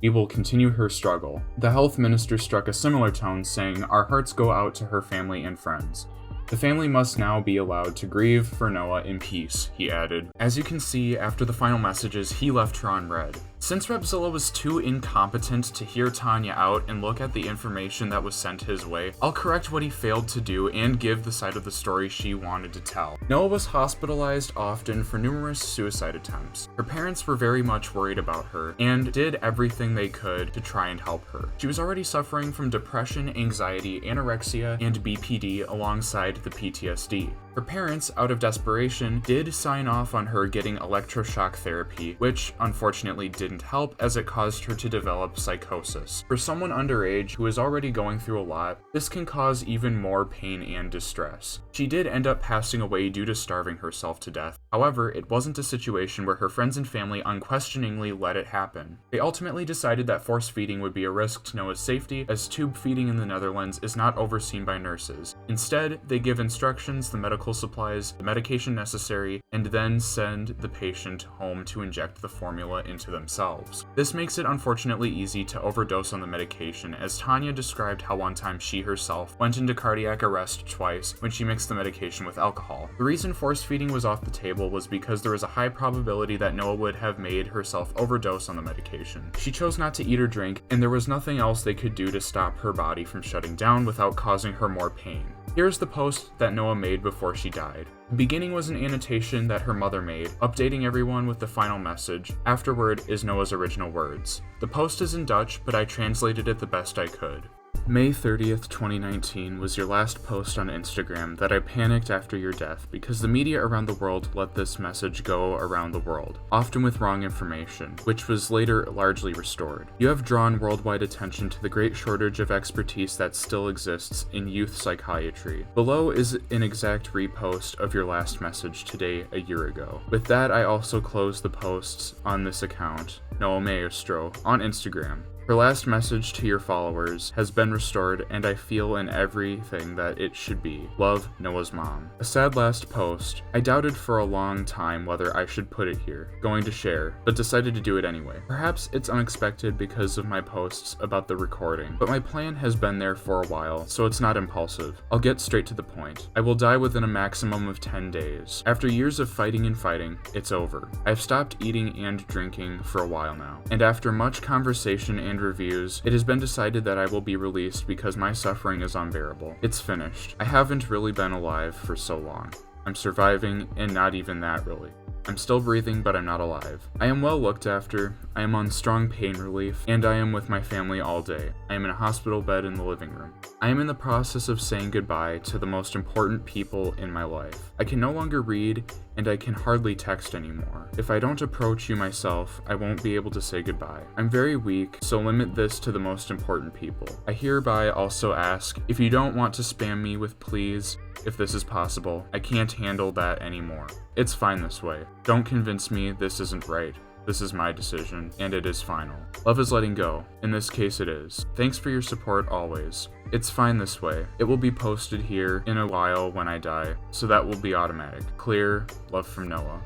We will continue her struggle. The health minister struck a similar tone, saying, our hearts go out to her family and friends. The family must now be allowed to grieve for Noah in peace, he added. As you can see, after the final messages, he left her on red. Since Repzilla was too incompetent to hear Tanya out and look at the information that was sent his way, I'll correct what he failed to do and give the side of the story she wanted to tell. Noah was hospitalized often for numerous suicide attempts. Her parents were very much worried about her and did everything they could to try and help her. She was already suffering from depression, anxiety, anorexia, and BPD alongside the PTSD. Her parents, out of desperation, did sign off on her getting electroshock therapy, which unfortunately didn't help as it caused her to develop psychosis. For someone underage who is already going through a lot, this can cause even more pain and distress. She did end up passing away due to starving herself to death. However, it wasn't a situation where her friends and family unquestioningly let it happen. They ultimately decided that force feeding would be a risk to Noah's safety, as tube feeding in the Netherlands is not overseen by nurses. Instead, they give instructions, the medical supplies, the medication necessary, and then send the patient home to inject the formula into themselves. This makes it unfortunately easy to overdose on the medication, as Tanya described how one time she herself went into cardiac arrest twice when she mixed the medication with alcohol. The reason force feeding was off the table was because there was a high probability that Noa would have made herself overdose on the medication. She chose not to eat or drink, and there was nothing else they could do to stop her body from shutting down without causing her more pain. Here's the post that Noa made before she died. The beginning was an annotation that her mother made, updating everyone with the final message. Afterward is Noah's original words. The post is in Dutch, but I translated it the best I could. May 30th, 2019 was your last post on Instagram that I panicked after your death because the media around the world let this message go around the world, often with wrong information, which was later largely restored. You have drawn worldwide attention to the great shortage of expertise that still exists in youth psychiatry. Below is an exact repost of your last message today a year ago. With that, I also close the posts on this account, Noa Maestro, on Instagram. Her last message to your followers has been restored, and I feel in everything that it should be. Love, Noah's mom. A sad last post. I doubted for a long time whether I should put it here, going to share, but decided to do it anyway. Perhaps it's unexpected because of my posts about the recording, but my plan has been there for a while, so it's not impulsive. I'll get straight to the point. I will die within a maximum of 10 days. After years of fighting and fighting, it's over. I've stopped eating and drinking for a while now, and after much conversation and reviews, it has been decided that I will be released because my suffering is unbearable. It's finished. I haven't really been alive for so long. I'm surviving, and not even that really. I'm still breathing, but I'm not alive. I am well looked after, I am on strong pain relief, and I am with my family all day. I am in a hospital bed in the living room. I am in the process of saying goodbye to the most important people in my life. I can no longer read, and I can hardly text anymore. If I don't approach you myself, I won't be able to say goodbye. I'm very weak, so limit this to the most important people. I hereby also ask, if you don't want to spam me with please, if this is possible, I can't handle that anymore. It's fine this way. Don't convince me this isn't right. This is my decision, and it is final. Love is letting go. In this case, it is. Thanks for your support always. It's fine this way. It will be posted here in a while when I die, so that will be automatic. Clear, love from Noah.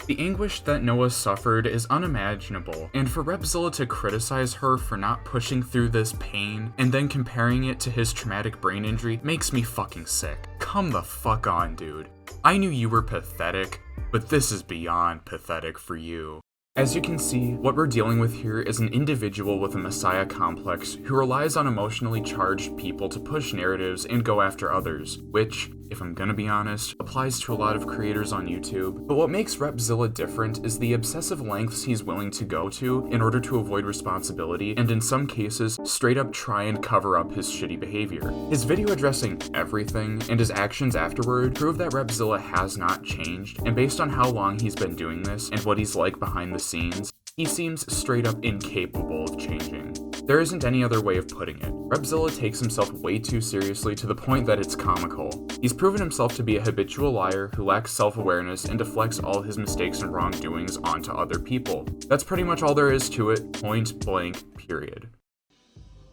The anguish that Noah suffered is unimaginable, and for Repzilla to criticize her for not pushing through this pain and then comparing it to his traumatic brain injury makes me fucking sick. Come the fuck on, dude. I knew you were pathetic, but this is beyond pathetic for you. As you can see, what we're dealing with here is an individual with a messiah complex who relies on emotionally charged people to push narratives and go after others, which, if I'm gonna be honest, applies to a lot of creators on YouTube. But what makes Repzilla different is the obsessive lengths he's willing to go to in order to avoid responsibility, and in some cases, straight up try and cover up his shitty behavior. His video addressing everything and his actions afterward prove that Repzilla has not changed, and based on how long he's been doing this and what he's like behind the scenes, he seems straight up incapable of changing. There isn't any other way of putting it. Repzilla takes himself way too seriously to the point that it's comical. He's proven himself to be a habitual liar who lacks self-awareness and deflects all his mistakes and wrongdoings onto other people. That's pretty much all there is to it, point blank, period.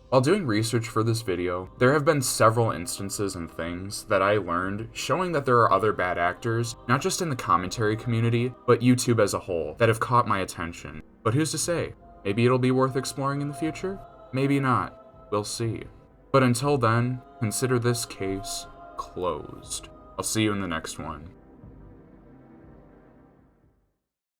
While doing research for this video, there have been several instances and things that I learned showing that there are other bad actors, not just in the commentary community, but YouTube as a whole, that have caught my attention. But who's to say? Maybe it'll be worth exploring in the future? Maybe not. We'll see. But until then, consider this case closed. I'll see you in the next one.